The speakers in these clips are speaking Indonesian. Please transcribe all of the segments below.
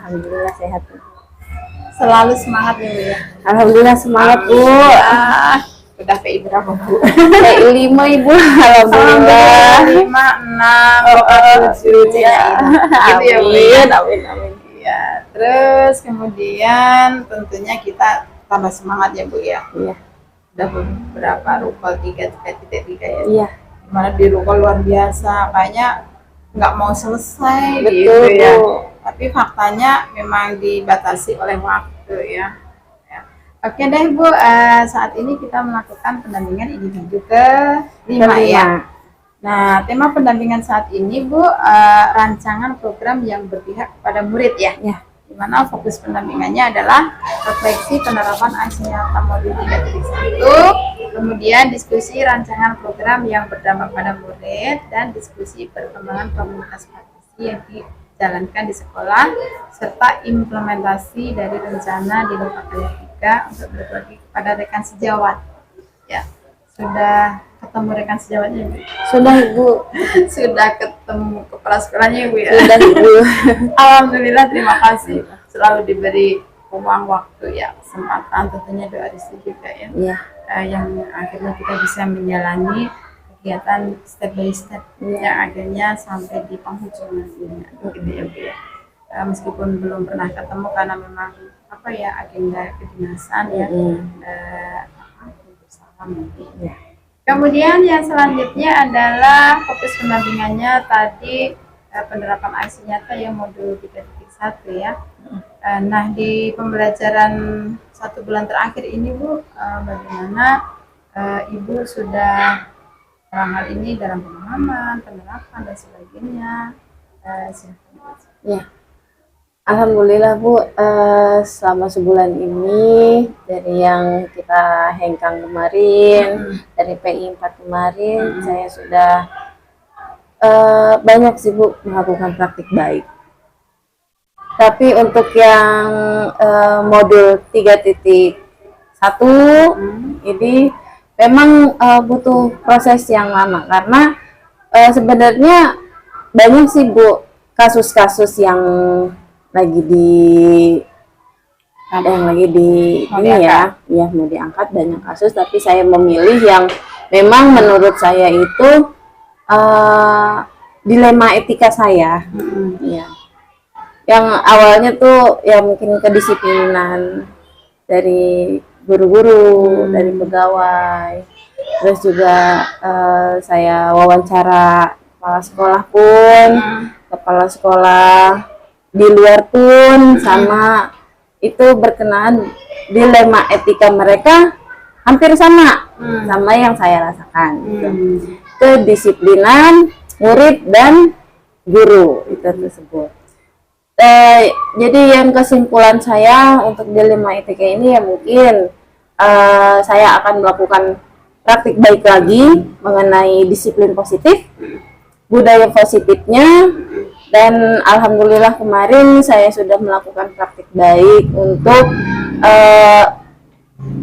Alhamdulillah sehat. Selalu semangat ya Bu ya. Alhamdulillah semangat Bu. Udah PI berapa Bu? PI 5 Ibu. Alhamdulillah. 5, 6, 7 ya. Gitu ya Bu ya. Amin. Ya, terus kemudian tentunya kita tambah semangat ya Bu ya. Iya. Udah beberapa rukol 3.3 ya. Iya. Dimana di rukol luar biasa, kayaknya nggak mau selesai Betul, gitu ya. Bu. Tapi faktanya memang dibatasi oleh waktu ya. Oke deh Bu, saat ini kita melakukan pendampingan individu ke-5 ya. Nah, tema pendampingan saat ini Bu, rancangan program yang berpihak kepada murid ya. Ya. Di mana fokus pendampingannya adalah refleksi penerapan aksi nyata modul 3.1, kemudian diskusi rancangan program yang berdampak pada murid, dan diskusi perkembangan komunitas praktisi yang dijalankan di sekolah, serta implementasi dari rencana di Loka 3 untuk berbagi kepada rekan sejawat. Ya, sudah ketemu rekan sejawatnya Bu? Sudah Ibu. Sudah ketemu kepala sekolahnya Bu ya? Sudah Ibu. Alhamdulillah, terima kasih. Selalu diberi ruang waktu ya, kesempatan, tentunya doa restu juga ya. Iya. Yang akhirnya kita bisa menjalani kegiatan step by step yang akhirnya sampai di penghujung nantinya gitu ya Bu ya. Meskipun belum pernah ketemu karena memang apa ya, agenda kedinasan ya. Salam nanti. Ya. Kemudian yang selanjutnya adalah fokus pendampingannya tadi penerapan aksi nyata yang modul 3.1 ya. Nah, di pembelajaran 1 bulan terakhir ini Bu, bagaimana Ibu sudah dalam hal ini dalam pemahaman, penerapan dan sebagainya. Ya. Alhamdulillah Bu, selama sebulan ini dari yang kita hengkang kemarin, dari PI 4 kemarin, saya sudah banyak sih Bu melakukan praktik baik. Tapi untuk yang modul 3.1 ini memang butuh proses yang lama, karena sebenarnya banyak sih Bu kasus-kasus yang lagi mau diangkat banyak kasus, tapi saya memilih yang memang menurut saya itu dilema etika saya. Ya. Yang awalnya tuh ya mungkin kedisiplinan dari guru-guru, dari pegawai, terus juga saya wawancara kepala sekolah pun, kepala sekolah di luar pun sama itu berkenaan dilema etika mereka hampir sama yang saya rasakan gitu. Kedisiplinan murid dan guru itu tersebut. Jadi yang kesimpulan saya untuk dilema etika ini ya mungkin saya akan melakukan praktik baik lagi mengenai disiplin positif, budaya positifnya. Dan alhamdulillah kemarin saya sudah melakukan praktik baik untuk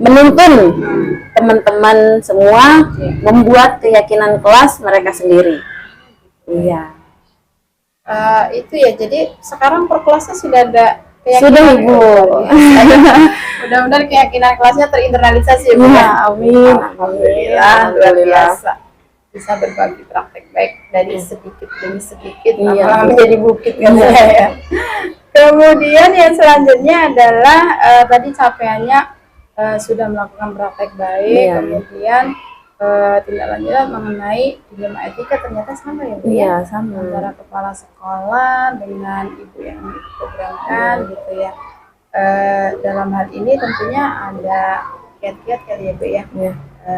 menuntun teman-teman semua membuat keyakinan kelas mereka sendiri. Iya. Itu ya, jadi sekarang per kelasnya sudah ada keyakinan. Sudah Ibu. Mudah-mudahan keyakinan kelasnya terinternalisasi ya Bu. Amin. Alhamdulillah, luar biasa. Bisa berbagi praktek baik dari sedikit demi sedikit, menjadi bukit kan ya. Kemudian yang selanjutnya adalah tadi capaiannya sudah melakukan praktek baik, kemudian tindak lanjut mengenai dilema etika ternyata sama ya Bu? Iya, sama. Antara kepala sekolah dengan ibu yang diprogramkan gitu ya. Dalam hal ini tentunya ada kiat-kiat kali ya Bu ya,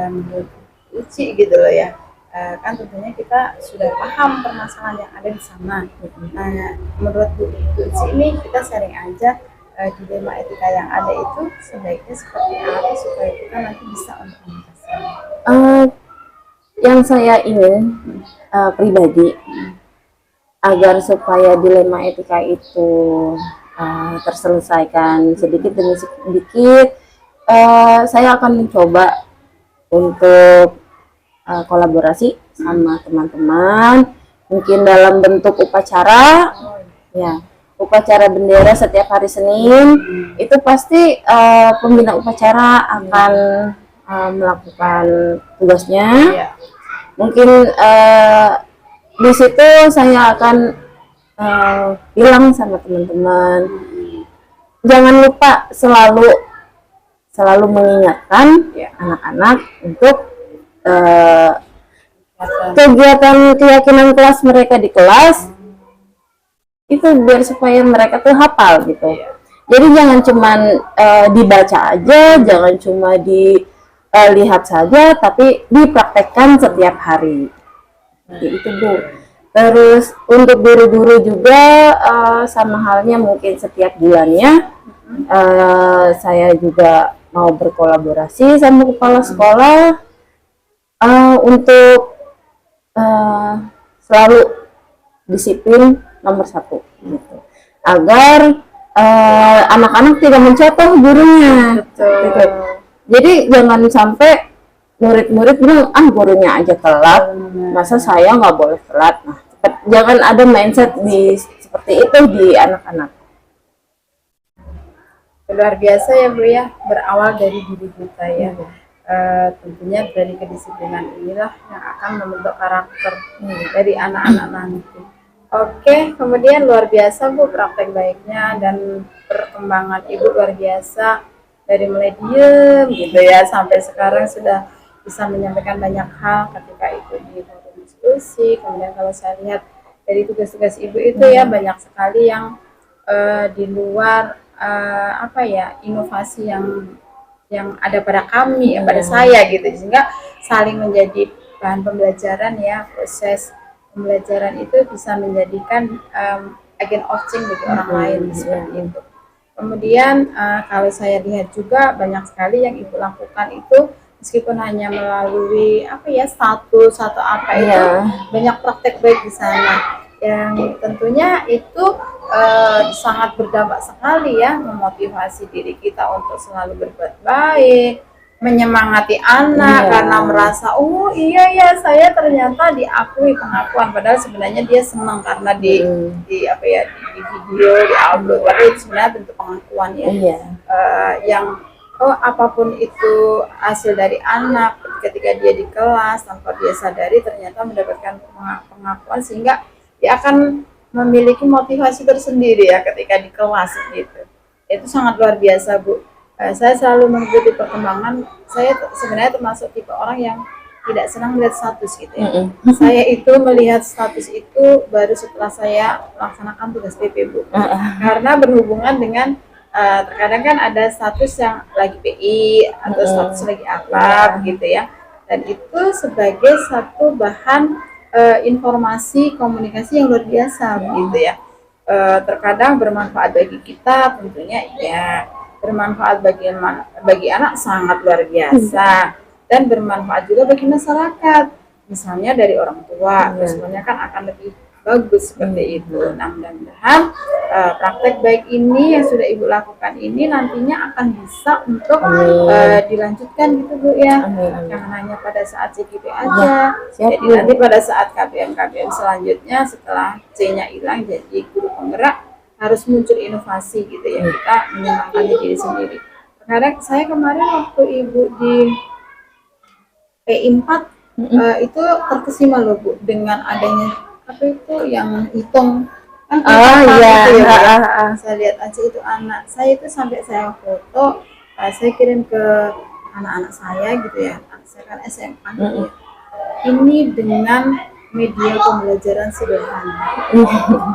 menurut uji gitu loh ya. Kan tentunya kita sudah paham permasalahan yang ada di sana. Nah, menurut Bu Uci ini kita sharing aja dilema etika yang ada itu sebaiknya seperti apa supaya kita nanti bisa untuk mengatasi. Yang saya ingin pribadi agar supaya dilema etika itu terselesaikan sedikit demi sedikit, saya akan mencoba untuk kolaborasi sama teman-teman, mungkin dalam bentuk upacara, ya upacara bendera setiap hari Senin, itu pasti pembina upacara akan melakukan tugasnya. Iya. Mungkin di situ saya akan bilang sama teman-teman, jangan lupa selalu mengingatkan anak-anak untuk kegiatan keyakinan kelas mereka di kelas itu biar supaya mereka tuh hafal gitu. Jadi jangan cuman dibaca aja, jangan cuma dilihat saja, tapi dipraktekkan setiap hari. Itu Bu. Terus untuk guru-guru juga sama halnya mungkin setiap bulannya saya juga mau berkolaborasi sama kepala sekolah untuk selalu disiplin nomor 1 gitu. Agar anak-anak tidak mencontoh gurunya. Gitu. Jadi jangan sampai murid-murid bilang gurunya aja telat, masa saya nggak boleh telat. Nah, jangan ada mindset seperti itu di anak-anak. Luar biasa ya Bu ya, berawal dari diri kita ya. Tentunya dari kedisiplinan inilah yang akan membentuk karakter dari anak-anak nanti. Oke, kemudian luar biasa Bu praktek baiknya dan perkembangan Ibu luar biasa dari mulai diem gitu ya sampai sekarang sudah bisa menyampaikan banyak hal ketika itu di forum diskusi. Kemudian kalau saya lihat dari tugas-tugas Ibu itu ya banyak sekali yang di luar inovasi yang ada pada kami, pada saya gitu, sehingga saling menjadi bahan pembelajaran ya. Proses pembelajaran itu bisa menjadikan agent of change bagi orang lain seperti itu. Kemudian kalau saya lihat juga banyak sekali yang Ibu lakukan itu meskipun hanya melalui status atau itu banyak praktek baik di sana yang tentunya itu sangat berdampak sekali ya, memotivasi diri kita untuk selalu berbuat baik, menyemangati anak karena merasa oh iya ya saya ternyata diakui pengakuan, padahal sebenarnya dia senang karena di video di upload, padahal itu sebenarnya bentuk pengakuan ya. Yang apapun itu hasil dari anak ketika dia di kelas tanpa dia sadari ternyata mendapatkan pengakuan, sehingga dia akan memiliki motivasi tersendiri ya ketika di kelas gitu. Itu sangat luar biasa Bu. Saya selalu mengikuti perkembangan. Saya sebenarnya termasuk tipe orang yang tidak senang melihat status gitu ya. Saya itu melihat status itu baru setelah saya melaksanakan tugas PP Bu. Karena berhubungan dengan terkadang kan ada status yang lagi PI atau status lagi apa gitu ya. Dan itu sebagai satu bahan informasi komunikasi yang luar biasa gitu ya. Terkadang bermanfaat bagi kita tentunya ya, bermanfaat bagi anak sangat luar biasa, dan bermanfaat juga bagi masyarakat, misalnya dari orang tua, sebenarnya kan akan lebih bagus seperti itu. Nah, mudah-mudahan praktek baik ini yang sudah Ibu lakukan ini nantinya akan bisa untuk dilanjutkan gitu Bu ya. Jangan hanya pada saat CGP aja. Jadi nanti pada saat KBM selanjutnya setelah C-nya hilang jadi guru penggerak harus muncul inovasi gitu ya. Kita menyemangati diri sendiri. Karena saya kemarin waktu Ibu di P4 itu terkesima loh Bu dengan adanya yang hitung saya lihat aja itu anak saya itu sampai saya foto, saya kirim ke anak-anak saya gitu ya, anak saya kan SMA gitu ya. Ini dengan media pembelajaran sederhana,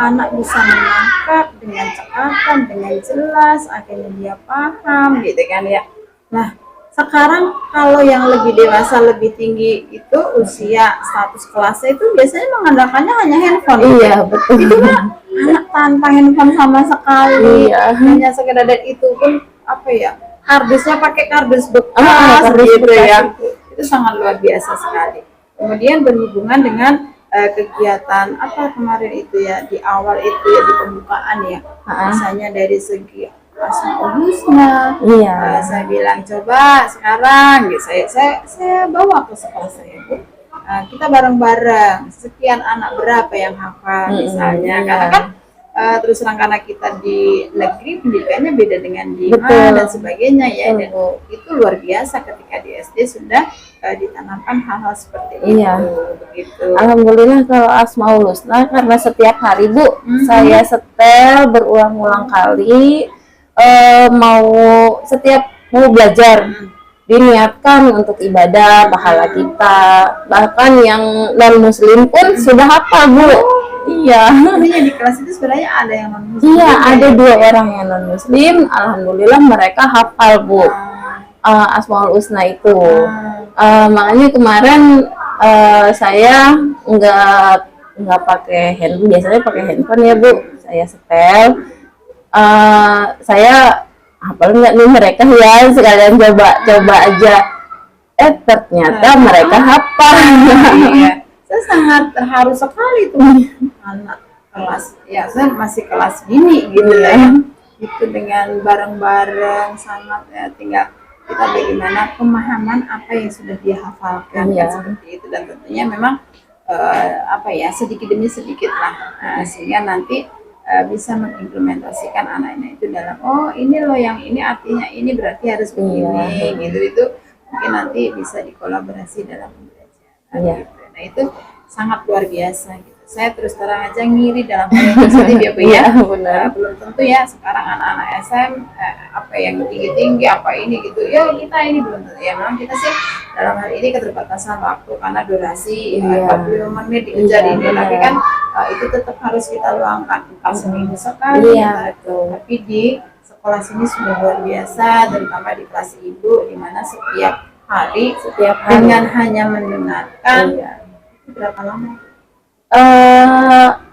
anak bisa menangkap dengan cakapan, dengan jelas, akhirnya dia paham gitu kan ya. Nah sekarang kalau yang lebih dewasa, lebih tinggi itu usia status kelasnya itu biasanya mengandalkannya hanya handphone. Iya betul. Itu kan anak tanpa handphone sama sekali. Hanya sekedar, dan itu pun kardusnya pakai kardus bekas gitu ya. Itu sangat luar biasa sekali. Kemudian berhubungan dengan kegiatan kemarin itu ya, di awal itu ya, di pembukaan ya, misalnya dari segi Asmaul Husna, saya bilang coba sekarang gitu, saya bawa ke sekolah saya Bu, kita bareng-bareng sekian anak berapa yang hafal misalnya, karena kan terus terang karena kita di negeri pendidikannya beda dengan di Betul. mana dan sebagainya ya, dan Betul. itu luar biasa ketika di SD sudah ditanamkan hal-hal seperti Iya. itu begitu. Alhamdulillah kalau Asmaul Husna karena setiap hari Bu saya setel berulang-ulang kali, mau setiap mau belajar diniatkan untuk ibadah pahala kita, bahkan yang non muslim pun sudah hafal Bu. Iya. Artinya di kelas itu sebenarnya ada yang non muslim. Iya, ada 2 orang yang non muslim, alhamdulillah mereka hafal Bu Asmaul Husna itu. Makanya kemarin saya nggak pakai handphone, biasanya pakai handphone ya Bu, saya setel. Saya hafal nggak nih mereka ya, sekalian coba aja. Ternyata mereka hafal. Iya. Saya sangat terharu sekali tuh anak kelas, ya saya masih kelas dini gitu ya, itu dengan bareng-bareng sangat ya, tinggal kita bagaimana pemahaman apa yang sudah dia hafalkan kan, seperti itu. Dan tentunya memang apa ya, sedikit demi sedikit lah, sehingga nanti bisa mengimplementasikan anak-anak itu dalam, oh ini loh yang ini artinya ini berarti harus begini gitu. Itu mungkin nanti bisa dikolaborasi dalam pembelajaran gitu. Nah itu sangat luar biasa gitu. Saya terus terang aja ngiri dalam hal yang positif ya Bu ya. Belum tentu ya sekarang anak-anak SM apa yang tinggi-tinggi apa ini gitu ya, kita ini belum tentu ya. Memang kita sih dalam hal ini keterbatasan waktu karena durasi 40 menit dikejar ini, tapi kan itu tetap harus kita luangkan entah seminggu sekali tapi di sekolah sini sudah luar biasa, terutama di kelas ibu, di mana setiap hari dengan hanya mendengarkan. Berapa lama?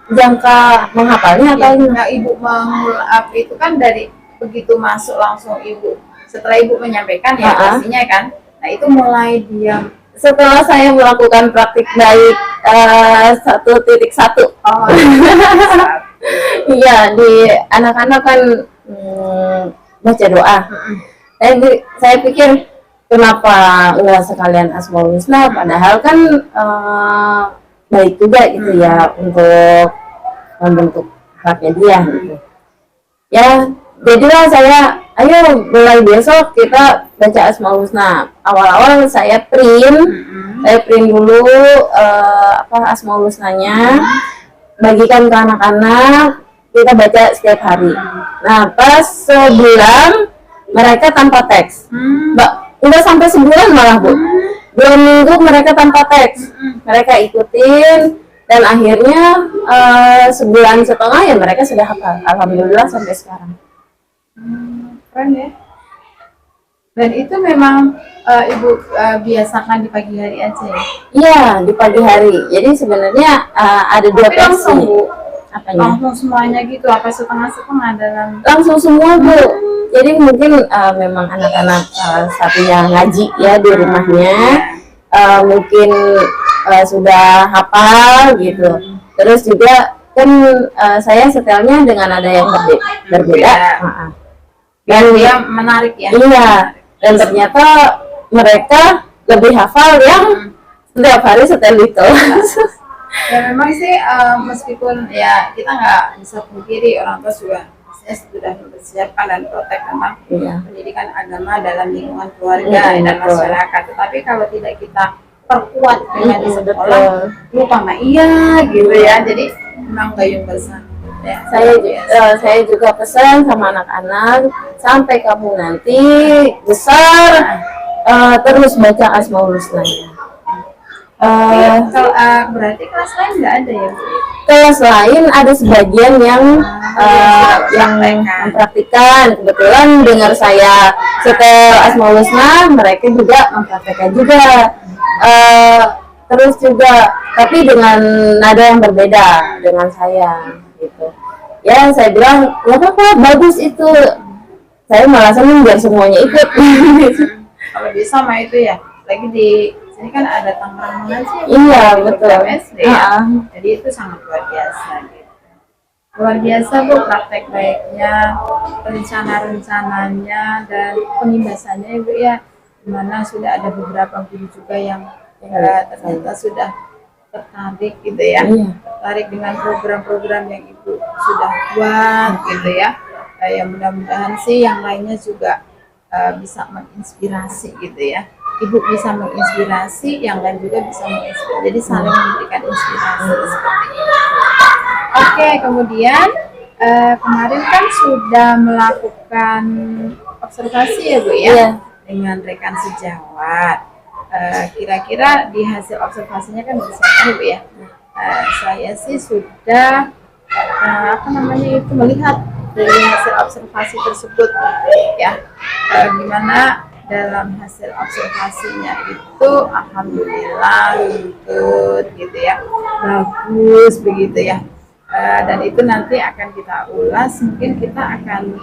Jangka menghafalnya atau ibu mengulap itu kan dari begitu masuk langsung ibu, setelah ibu menyampaikan ya pastinya kan. Nah itu mulai diam. Setelah saya melakukan praktik baik 1.1. Iya, di anak-anak kan baca doa. Saya pikir kenapa nggak sekalian Asmaul Husna, padahal kan baik juga gitu ya untuk membentuk akhlaknya dia gitu. Ya, jadilah saya, ayo mulai besok kita baca Asmaul Husna. Awal-awal saya print dulu Asmaul Husnanya, bagikan ke anak-anak, kita baca setiap hari. Nah, pas sebulan mereka tanpa teks. Udah sampai sebulan malah Bu, 2 minggu mereka tanpa teks, mereka ikutin, dan akhirnya sebulan setengah ya mereka sudah hafal, alhamdulillah sampai sekarang. Keren ya. Dan itu memang ibu biasakan di pagi hari aja ya? Iya, di pagi hari. Jadi sebenarnya ada 2 versi. Langsung semuanya gitu, apa setengah-setengah dalam? Langsung semua Bu. Jadi mungkin memang anak-anak satunya ngaji ya di rumahnya, mungkin sudah hafal gitu. Terus juga kan saya setelnya dengan ada yang berbeda. Dan dia menarik ya? Iya. Dan ternyata mereka lebih hafal yang setiap hari setel itu. Ya memang sih meskipun ya kita nggak bisa pungkiri orang tua juga sudah mempersiapkan dan protek tentang pendidikan agama dalam lingkungan keluarga dan masyarakat. Tetapi kalau tidak kita perkuat dengan di sekolah, lupa mah iya gitu ya. Jadi memang gayung bersama. Ya, saya juga pesan sama anak-anak, sampai kamu nanti besar terus baca Asmaul Husna. Kalau berarti kelas lain nggak ada ya Bu? Kelas lain ada sebagian yang mempraktikkan. Kebetulan dengar saya setel Asmaul Husna, mereka juga mempraktikkan juga. Terus juga, tapi dengan nada yang berbeda dengan saya gitu. Ya saya bilang nggak apa-apa, bagus itu. Saya malah senang biar semuanya ikut. Kalau bisa mah itu ya, lagi di sini kan ada Tangerang sih. Iya betul. SD, ya. Jadi itu sangat luar biasa gitu. Luar biasa Bu praktek baiknya, rencana-rencananya dan penimbasannya Ibu ya. Dimana sudah ada beberapa guru juga yang ternyata sudah tertarik gitu ya, tertarik dengan program-program yang Ibu sudah kuat gitu ya. Yang mudah-mudahan sih yang lainnya juga bisa menginspirasi gitu ya. Ibu bisa menginspirasi, yang lain juga bisa menginspirasi. Jadi saling memberikan inspirasi seperti itu. Oke, kemudian kemarin kan sudah melakukan observasi ya Bu ya, Iya. dengan rekan sejawat. Kira-kira di hasil observasinya kan bisa Bu ya. Saya sih sudah melihat dari hasil observasi tersebut ya, gimana dalam hasil observasinya itu alhamdulillah runtut gitu ya, bagus begitu ya. Dan itu nanti akan kita ulas, mungkin kita akan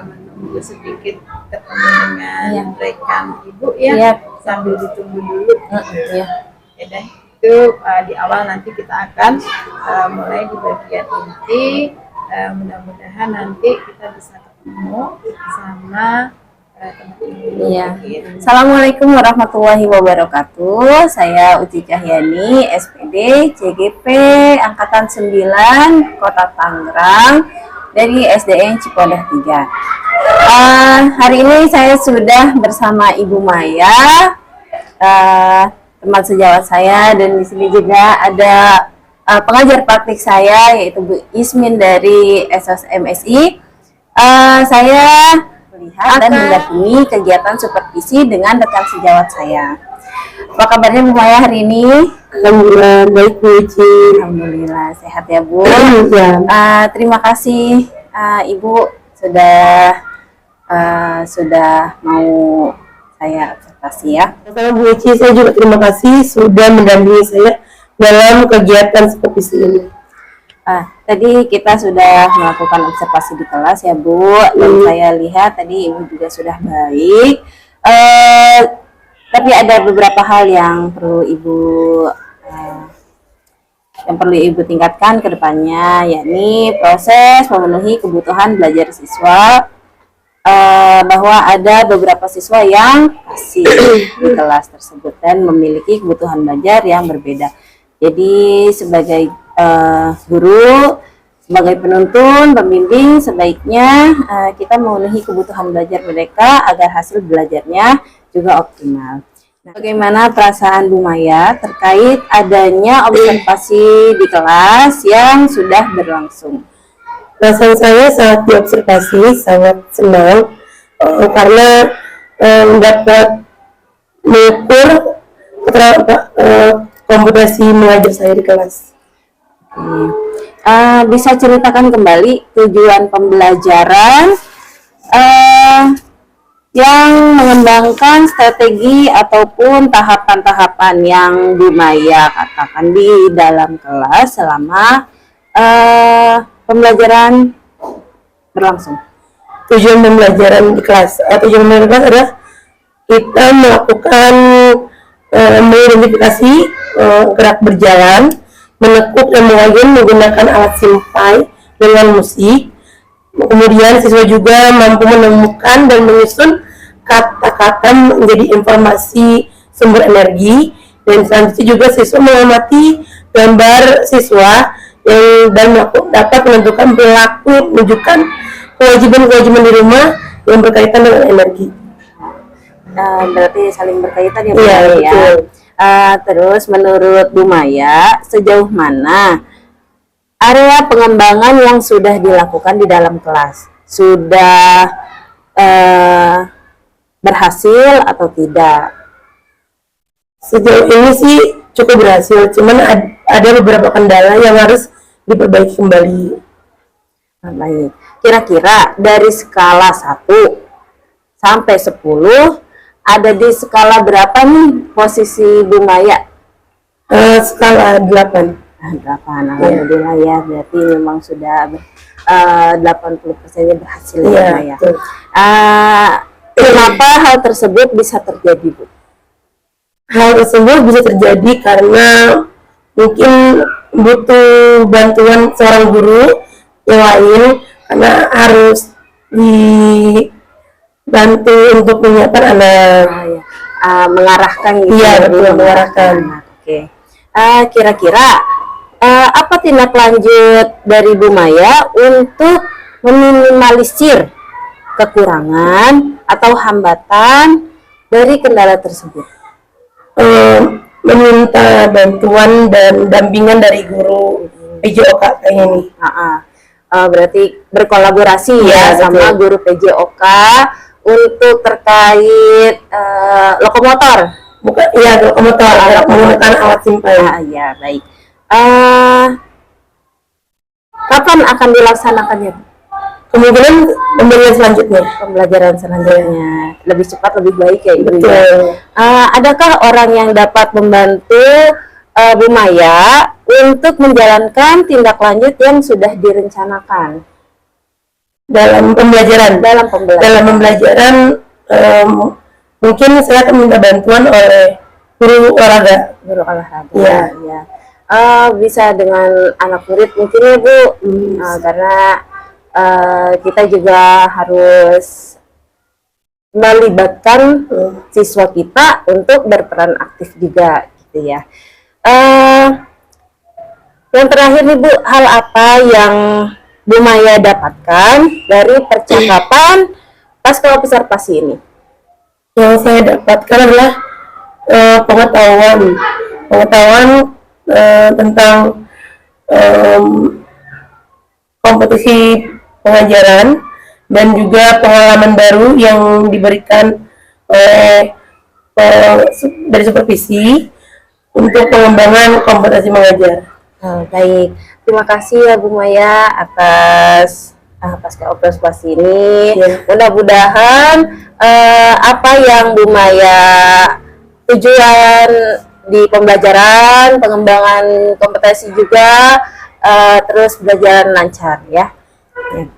menunggu sedikit ketemu dengan rekan ibu ya, sambil ditunggu dulu. Ya deh, itu di awal nanti kita akan mulai di bagian inti. Mudah-mudahan nanti kita bisa ketemu sama teman-teman. Assalamualaikum warahmatullahi wabarakatuh. Saya Uci Cahyani, SPD CGP Angkatan 9 Kota Tangerang dari SDN Cipodah 3. Hari ini saya sudah bersama Ibu Maya, teman sejawat saya, dan di sini juga ada pengajar praktik saya yaitu Bu Ismin dari SSMSI. Saya melihat dan mendampingi kegiatan supervisi dengan rekan sejawat saya. Apa kabarnya Bu Maya hari ini? Alhamdulillah baik Bu Uci. Alhamdulillah sehat ya Bu. Terima kasih Ibu sudah mau saya observasi ya. Sama Bu Uci, saya juga terima kasih sudah mendampingi saya dalam kegiatan supervisi ini. Tadi kita sudah melakukan observasi di kelas ya Bu, dan saya lihat tadi Ibu juga sudah baik. Tapi ada beberapa hal yang perlu Ibu tingkatkan ke depannya, yakni proses memenuhi kebutuhan belajar siswa. Bahwa ada beberapa siswa yang pasif di kelas tersebut dan memiliki kebutuhan belajar yang berbeda. Jadi sebagai guru, sebagai penuntun, pembimbing, sebaiknya kita memenuhi kebutuhan belajar mereka agar hasil belajarnya juga optimal. Nah, bagaimana perasaan Bu Maya terkait adanya observasi di kelas yang sudah berlangsung? Perasaan saya saat diobservasi sangat senang karena dapat mengukur kompetensi mengajar saya di kelas. Bisa ceritakan kembali tujuan pembelajaran yang mengembangkan strategi ataupun tahapan-tahapan yang Bu Maya katakan di dalam kelas selama pembelajaran berlangsung. Tujuan pembelajaran di kelas adalah kita melakukan mengidentifikasi gerak berjalan, menekuk dan mengajar menggunakan alat simpai dengan musik. Kemudian siswa juga mampu menemukan dan menyusun kata-kata menjadi informasi sumber energi, dan selanjutnya juga siswa mengamati gambar siswa dan dapat menentukan perilaku, menunjukkan kewajiban-kewajiban di rumah yang berkaitan dengan energi. Berarti saling berkaitan ya Bu Maya ya. Terus menurut Bu Maya, sejauh mana area pengembangan yang sudah dilakukan di dalam kelas? Sudah berhasil atau tidak? Sejauh ini sih cukup berhasil, cuman ada beberapa kendala yang harus diperbaiki kembali. Baik. Kira-kira dari skala 1 sampai 10 ada di skala berapa nih posisi Bu Maya? Skala 8. 8. Alhamdulillah ya, berarti memang sudah 80%-nya berhasil ya Bu Maya. Kenapa hal tersebut bisa terjadi Bu? Hal tersebut bisa terjadi karena mungkin butuh bantuan seorang guru yang lain, karena harus dibantu untuk menyiapkan anak. Mengarahkan gitu. Iya, betul, mengarahkan. Oke. Kira-kira apa tindak lanjut dari Bu Maya untuk meminimalisir kekurangan atau hambatan dari kendala tersebut? Meminta bantuan dan dampingan dari guru PJOK kayaknya nih. Berarti berkolaborasi ya sama guru PJOK untuk terkait lokomotor. Bukan, iya lokomotor, menggunakan alat simpai. Ya baik. Kapan akan dilaksanakannya? Kemungkinan pembelajaran selanjutnya lebih cepat lebih baik ya Ibu. Betul. Adakah orang yang dapat membantu Bu Maya untuk menjalankan tindak lanjut yang sudah direncanakan dalam pembelajaran? Dalam pembelajaran mungkin saya akan minta bantuan oleh guru olahraga. Ya. Bisa dengan anak murid mungkin ya Bu, karena kita juga harus melibatkan siswa kita untuk berperan aktif juga gitu ya. Yang terakhir nih Bu, hal apa yang Bu Maya dapatkan dari percakapan pasca observasi ini? Yang saya dapatkan adalah pengetahuan tentang kompetisi pengajaran dan juga pengalaman baru yang diberikan oleh dari supervisi untuk pengembangan kompetensi mengajar. Baik, terima kasih ya Bu Maya atas pasca observasi ini. Mudah-mudahan apa yang Bu Maya tujuan di pembelajaran, pengembangan kompetensi juga terus belajar lancar ya.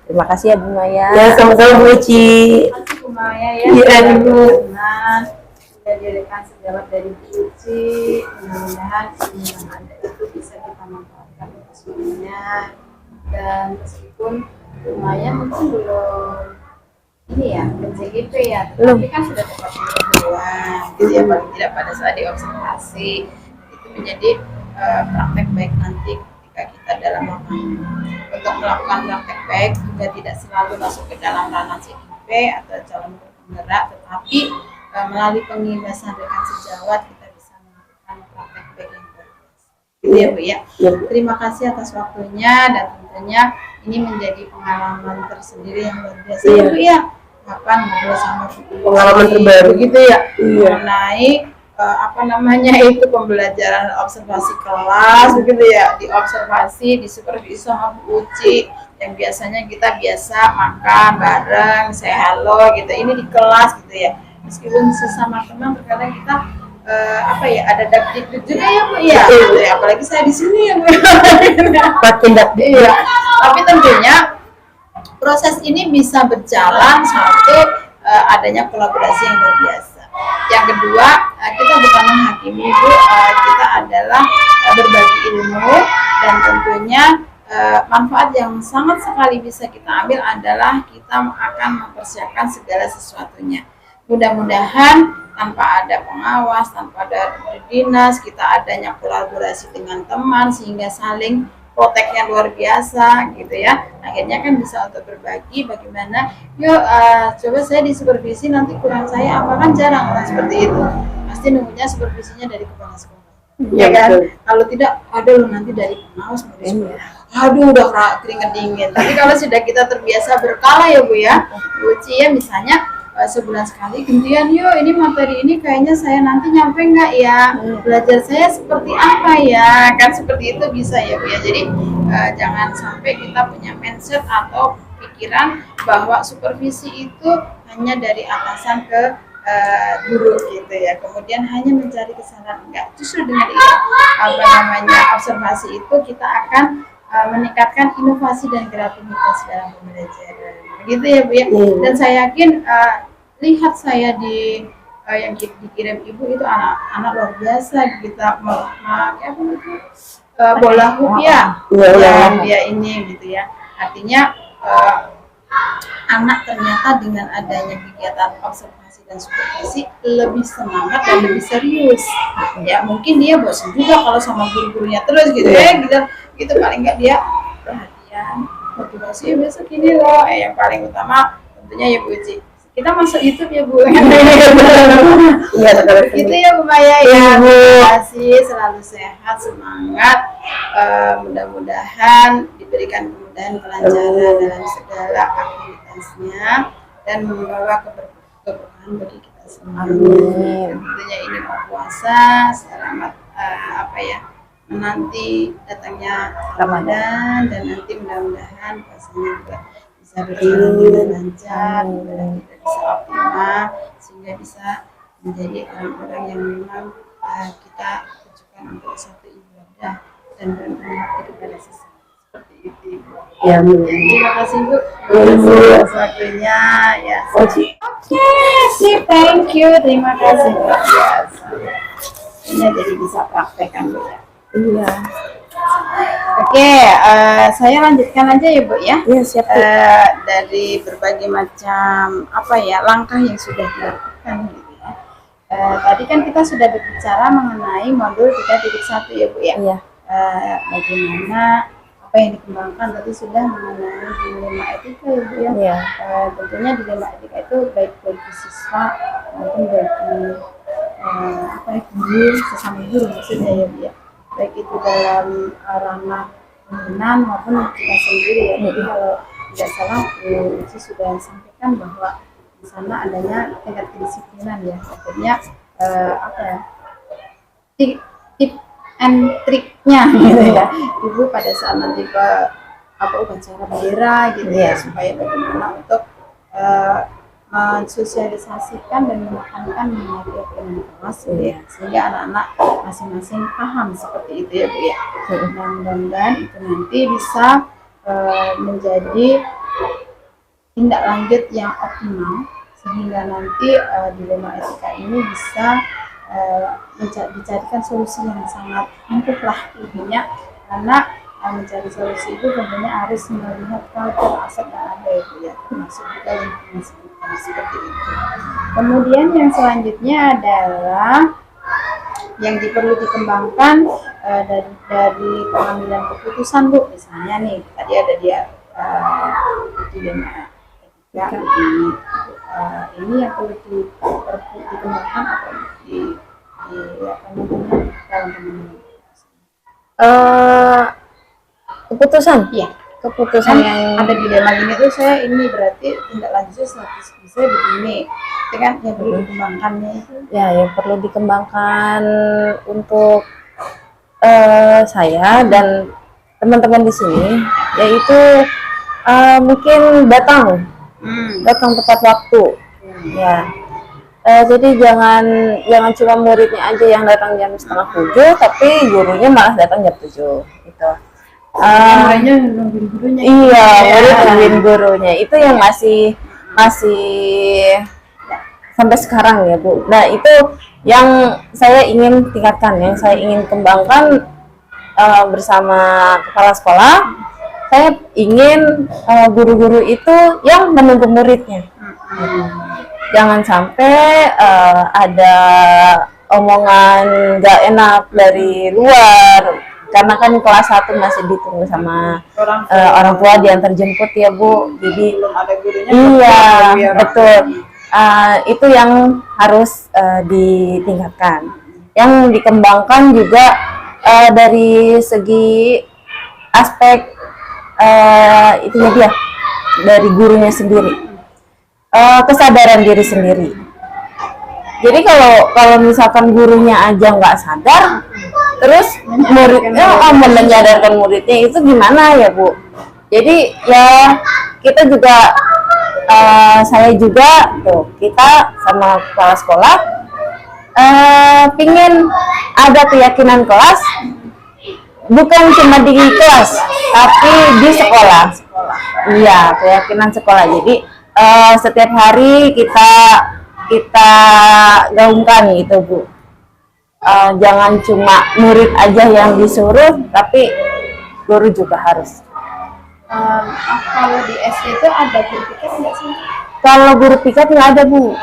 Terima kasih ya Bu Maya. Ya, sama-sama Bu Uci. Terima kasih Bu Maya ya. Iya Bu. Sudah diberikan sejawab dari Bu Uci. Mudah-mudahan ilmu yang ada itu bisa kita manfaatkan untuk semuanya. Dan meskipun Bu Maya mungkin belum ini ya, PJGP ya, tapi kan sudah dapat pengetahuan, gitu ya, paling tidak pada saat diobservasi itu menjadi praktek baik nanti ketika kita dalam untuk melakukan praktek baik juga tidak selalu masuk ke dalam ranah CIP atau calon penggerak, tetapi melalui pengibasan rekan sejawat kita bisa melakukan praktek baik yang berbiasa. Gitu ya Bu ya. Terima kasih atas waktunya dan tentunya ini menjadi pengalaman tersendiri yang luar biasa ya Bu ya. Kapan ngobrol sama pengalaman terbaru gitu ya mengenai itu pembelajaran observasi kelas begitu ya, diobservasi, disupervisi sama Bu Uci yang biasanya kita biasa makan bareng, say hello gitu, ini di kelas gitu ya, meskipun sesama teman terkadang kita ada dapet juga ya Bu ya, gitu ya, apalagi saya di sini ya Bu makin dapet ya. Tapi tentunya proses ini bisa berjalan satu adanya kolaborasi yang luar biasa. Yang kedua, kita bukan menghakimi Bu, kita adalah berbagi ilmu dan tentunya manfaat yang sangat sekali bisa kita ambil adalah kita akan mempersiapkan segala sesuatunya. Mudah-mudahan tanpa ada pengawas, tanpa ada dinas, kita adanya kolaborasi dengan teman sehingga saling proteknya luar biasa gitu ya, akhirnya kan bisa untuk berbagi bagaimana coba saya disupervisi nanti kurang saya apa, kan jarang orang seperti itu, pasti nunggunya supervisinya dari kepala sekolah ya kan, kalau tidak ada loh nanti dari pengawas aduh udah keringet dingin. Tapi kalau sudah kita terbiasa berkala ya Bu ya, Bu Uci ya, misalnya sebulan sekali gantian, yuk ini materi ini kayaknya saya nanti nyampe nggak ya, belajar saya seperti apa ya, kan seperti itu bisa ya Bu ya. Jadi jangan sampai kita punya mindset atau pikiran bahwa supervisi itu hanya dari atasan ke guru gitu ya, kemudian hanya mencari kesalahan. Enggak, justru dengan observasi itu kita akan meningkatkan inovasi dan kreativitas dalam pembelajaran, begitu ya Bu ya. Dan saya yakin lihat saya di yang dikirim Ibu itu anak-anak luar biasa, kita bola hoop ya, yang dia ini gitu ya, artinya anak ternyata dengan adanya kegiatan observasi dan supervisi lebih semangat dan lebih serius. Ya mungkin dia bosan juga kalau sama guru-gurunya terus gitu ya, gitu paling nggak dia perhatian, motivasi besok ini loh. Yang paling utama tentunya ya Bu Uci, kita masuk YouTube ya Bu. Iya, Gitu ya Bu Maya ya. Terima kasih, selalu sehat, semangat. Mudah-mudahan diberikan kemudahan, kelancaran dalam segala aktivitasnya dan membawa keberkahan bagi kita semua. Amin. Tentunya ini mau puasa, selamat menanti datangnya Ramadan, dan nanti mudah-mudahan puasanya juga bisa berjalan dengan lancar, ibadah kita bisa optimal sehingga bisa menjadi orang-orang yang memang kita tujukan untuk satu ibadah dan berbakti kepada sesama, seperti itu Ibu. Ya, Terima kasih Bu atas waktunya ya. Oke, sip, thank you, terima kasih luar biasa. Ini jadi bisa praktekkan Bu ya. Iya. Oke, saya lanjutkan aja ya Bu ya. Iya, siap. Dari berbagai macam langkah yang sudah dilakukan gitu ya. Tadi kan kita sudah berbicara mengenai modul 3.1 ya Bu ya. Iya. Bagaimana apa yang dikembangkan tadi sudah mengenai dilema etika ya Bu ya. Iya. Tentunya dilema etika itu baik bagi siswa maupun bagi guru, sesama guru maksudnya ya Bu ya. Baik itu dalam ranah pimpinan maupun kita sendiri ya. Jadi kalau tidak salah Bu Uci sudah sampaikan bahwa di sana adanya tingkat kedisiplinan ya. Akhirnya tip and triknya gitu ya. Ibu pada saat nanti upacara bendera gitu ya, supaya bagaimana untuk mensosialisasikan dan menekankan minat keyakinan kelas ya, sehingga anak-anak masing-masing paham seperti itu ya Bu ya. Mudah-mudahan itu nanti bisa menjadi tindak lanjut yang optimal sehingga nanti dilema etika ini bisa dicarikan solusi yang sangat ampuh lah intinya, karena mencari solusi itu tentunya harus melihat culture aset yang ada ya Bu ya, termasuk juga lingkungan sekitar seperti itu. Kemudian yang selanjutnya adalah yang perlu dikembangkan dari pengambilan keputusan Bu. Misalnya nih tadi ada dia dilema etika ini yang perlu dikembangkan atau dalam keputusan. Iya. Keputusan yang ada dilema ini tuh saya ini berarti tindak lanjutnya status saya begini, itu kan yang perlu dikembangkannya itu. Ya, yang perlu dikembangkan untuk saya dan teman-teman di sini yaitu mungkin datang tepat waktu. Ya. Jadi jangan cuma muridnya aja yang datang jam 6:30, tapi gurunya malah datang jam 7 gitu. Muridnya nungguin gurunya. Iya, murid nungguin gurunya. Itu yang masih sampai sekarang ya Bu. Nah, itu yang saya ingin tingkatkan, yang saya ingin kembangkan bersama kepala sekolah. Saya ingin guru-guru itu yang menunggu muridnya. Jangan sampai ada omongan nggak enak dari luar, karena kan kelas 1 masih ditunggu sama orang tua diantar jemput ya Bu. Jadi belum ada gurunya. Iya, betul. Itu yang harus ditingkatkan. Yang dikembangkan juga dari segi aspek itunya dia, dari gurunya sendiri. Kesadaran diri sendiri. Jadi kalau misalkan gurunya aja nggak sadar, terus muridnya menyadarkan muridnya, itu gimana ya Bu? Jadi ya kita juga saya juga tuh, kita sama kepala sekolah pingin ada keyakinan kelas, bukan cuma di kelas tapi di sekolah. Iya, keyakinan sekolah. Jadi setiap hari kita gaungkan gitu Bu. Jangan cuma murid aja yang disuruh, tapi guru juga harus. kalau di SD itu ada guru piket nggak sih? Kalau guru piket nggak ada Bu.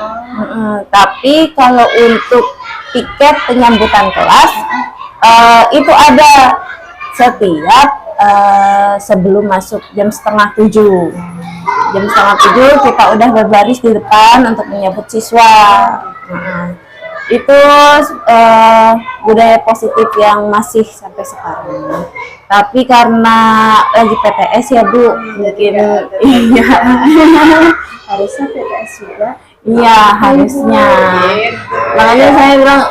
Tapi kalau untuk piket penyambutan kelas itu ada setiap sebelum masuk jam 6:30. Jam 6:30 kita udah berbaris di depan untuk menyambut siswa. Itu budaya positif yang masih sampai sekarang. Tapi karena lagi PTS ya Bu, mungkin iya Harusnya PTS juga. iya harusnya. Makanya saya bilang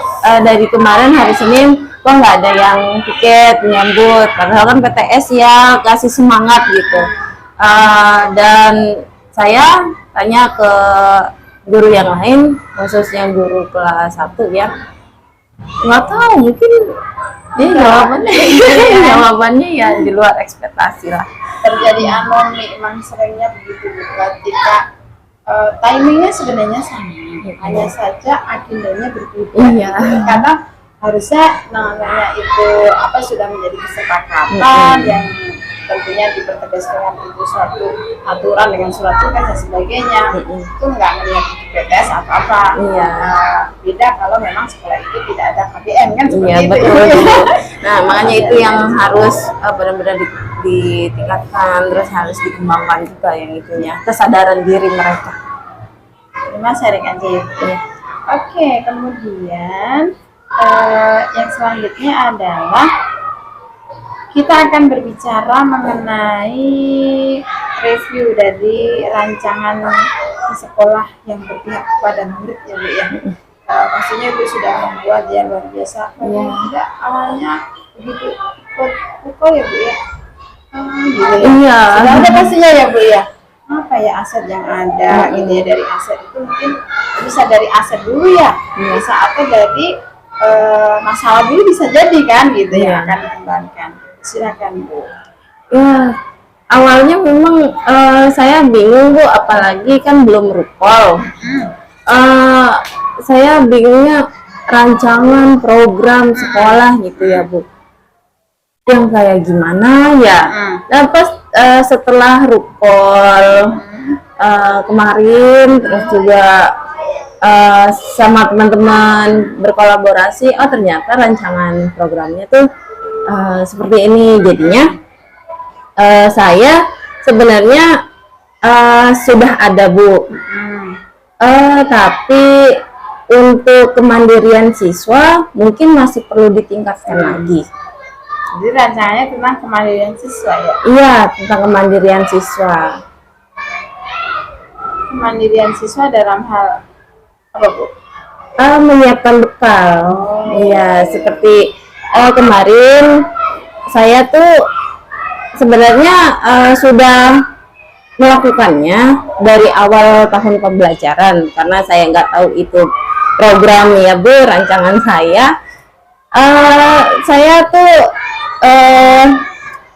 dari kemarin hari Senin kok nggak ada yang piket menyambut, padahal kan PTS ya kasih semangat gitu. Dan saya tanya ke guru yang lain, khususnya guru kelas 1 ya, nggak tahu, mungkin dia jawabannya ya di luar ekspektasi lah. Terjadi anomali, emang seringnya begitu ketika timingnya sebenarnya sama, hanya saja agendanya berbeda. Iya. Karena harusnya namanya itu sudah menjadi kesepakatan yang tentunya dipertegas dengan itu suatu aturan dengan surat tugas dan sebagainya. Itu nggak melihat di PTS atau apa. Iya. Beda kalau memang sekolah itu tidak ada KBM kan seperti Iya itu. betul. Nah makanya itu yang harus benar-benar ditingkatkan, terus harus dikembangkan juga yang itunya, kesadaran diri mereka. Terima sharing aja ya. Iya. Oke, kemudian yang selanjutnya adalah kita akan berbicara mengenai review dari rancangan di sekolah yang berpihak kepada murid ya Bu ya. Pastinya Ibu sudah membuat yang luar biasa. Tidak awalnya begitu ikut pukul ya Bu ya. Gitu ya. Iya. Sudah ada pastinya ya Bu ya. Apa ya aset yang ada gitu ya, dari aset itu mungkin bisa dari aset dulu ya, bisa atau dari masalah dulu bisa jadi kan gitu ya, akan dikembangkan. Silakan Bu. Ya, awalnya memang saya bingung Bu, apalagi kan belum rupol. Saya bingungnya rancangan program sekolah gitu ya Bu. Yang kayak gimana ya? Nah pas setelah rupol kemarin, terus juga sama teman-teman berkolaborasi, oh ternyata rancangan programnya tuh seperti ini. Jadinya saya sebenarnya sudah ada Bu, tapi untuk kemandirian siswa mungkin masih perlu ditingkatkan lagi. Jadi rancangannya tentang kemandirian siswa ya? Iya, tentang kemandirian siswa. Kemandirian siswa dalam hal apa Bu? Menyiapkan bekal. Iya, seperti kemarin saya tuh sebenarnya sudah melakukannya dari awal tahun pembelajaran, karena saya nggak tahu itu program ya Bu, rancangan saya. Saya tuh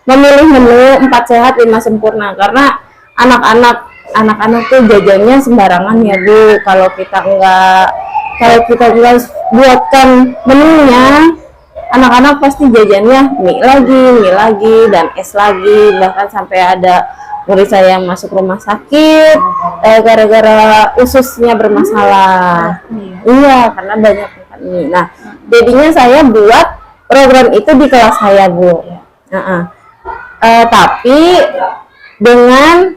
memilih menu 4 sehat 5 sempurna, karena anak-anak tuh jajannya sembarangan ya Bu. Kalau kita nggak buatkan menunya, anak-anak pasti jajannya mie lagi dan es lagi, bahkan sampai ada murid saya yang masuk rumah sakit gara-gara ususnya bermasalah. Iya, karena banyak makan mie. Nah, jadinya saya buat program itu di kelas saya Bu. Tapi dengan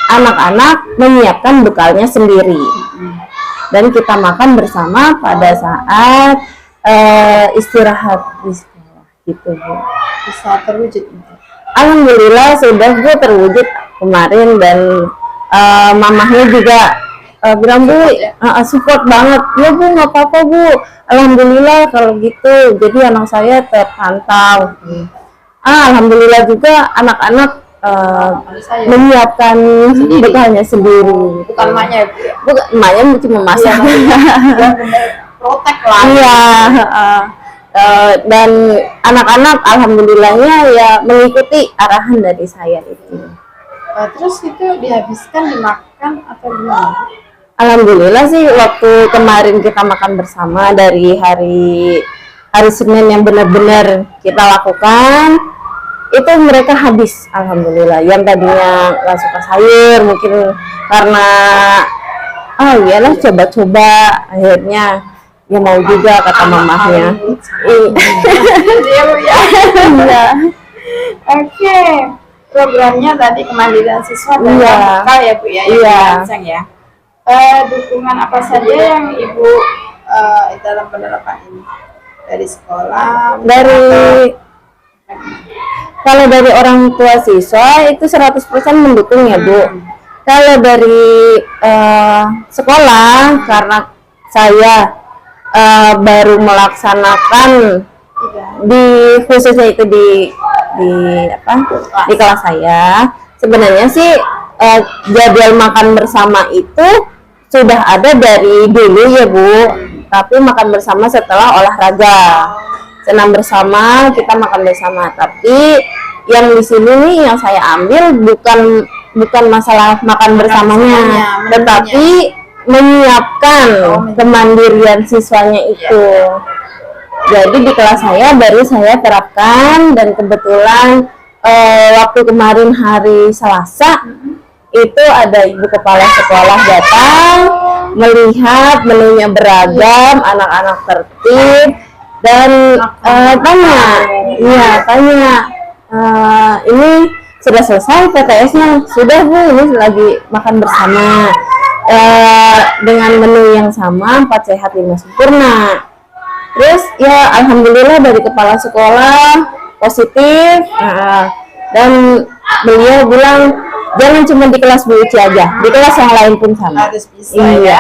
anak-anak menyiapkan bekalnya sendiri dan kita makan bersama pada saat istirahat di sekolah gitu Bu. Bisa terwujud. Alhamdulillah sudah Bu terwujud kemarin, dan mamahnya juga bilang Bu support banget ya Bu, nggak apa-apa Bu, alhamdulillah kalau gitu, jadi anak saya terpantau. Alhamdulillah juga anak-anak menyiapkan bekalnya sendiri. Bukan emaknya Bu ya? Bukan, emaknya cuma masak. Protek lah. Iya. Dan anak-anak alhamdulillahnya ya mengikuti arahan dari saya itu. Terus itu dihabiskan dimakan atau gimana? Alhamdulillah sih waktu kemarin kita makan bersama dari hari Senin yang benar-benar kita lakukan, itu mereka habis, alhamdulillah. Yang tadinya nggak suka sayur mungkin karena iyalah coba-coba, akhirnya ya mau juga kata mamahnya. Iya Bu ya. Iya. Oke, programnya tadi kemandirian siswa dan Iya. lokal ya Bu ya, yang Iya. dirancang ya. Dukungan apa saja yang Ibu dalam penerapan ini? Dari sekolah, Kalau dari orang tua siswa itu 100% mendukung ya Bu. Kalau dari sekolah, karena saya baru melaksanakan di khususnya itu di kelas saya, sebenarnya sih jadwal makan bersama itu sudah ada dari dulu ya Bu, tapi makan bersama setelah olahraga, senam bersama, kita makan bersama. Tapi yang di sini nih yang saya ambil bukan masalah makan bersamanya, tetapi menyiapkan kemandirian siswanya itu. Jadi di kelas saya baru saya terapkan, dan kebetulan waktu kemarin hari Selasa itu ada ibu kepala sekolah datang melihat menunya beragam, anak-anak tertib, dan tanya, ini sudah selesai PTS-nya? Sudah Bu, ini lagi makan bersama dengan menu yang sama, 4 sehat 5 sempurna. Terus ya alhamdulillah dari kepala sekolah positif, dan beliau bilang jangan cuma di kelas Bu Uci aja, di kelas yang lain pun sama. harus bisa ya.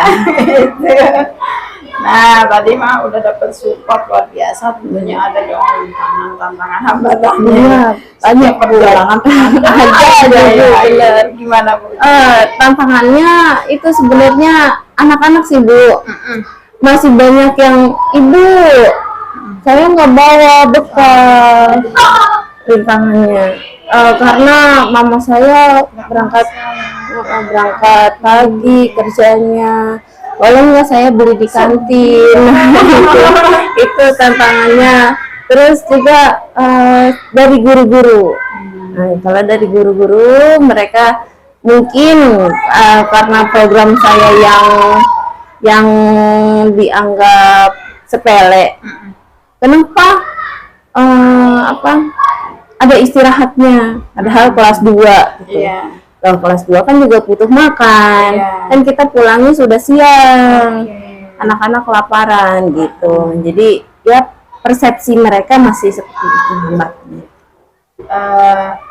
Nah, tadi mah udah dapat support luar biasa, tentunya ada dong tantangan hambatannya. Iya, banyak perjuangan aja ya. Gimana Bu? Tantangannya itu sebenarnya anak-anak sih Bu. Masih banyak yang ibu, saya nggak bawa bekal. Rintangannya karena mama saya berangkat pagi kerjanya, boleh nggak saya beli di kantin. Itu tantangannya. Terus juga dari guru-guru. Nah, kalau dari guru-guru mereka mungkin karena program saya yang dianggap sepele, kenapa ada istirahatnya, padahal kelas 2 gitu. Kalau kelas 2 kan juga butuh makan, kan kita pulangnya sudah siang, anak-anak kelaparan gitu. Jadi ya persepsi mereka masih seperti itu, Mbak.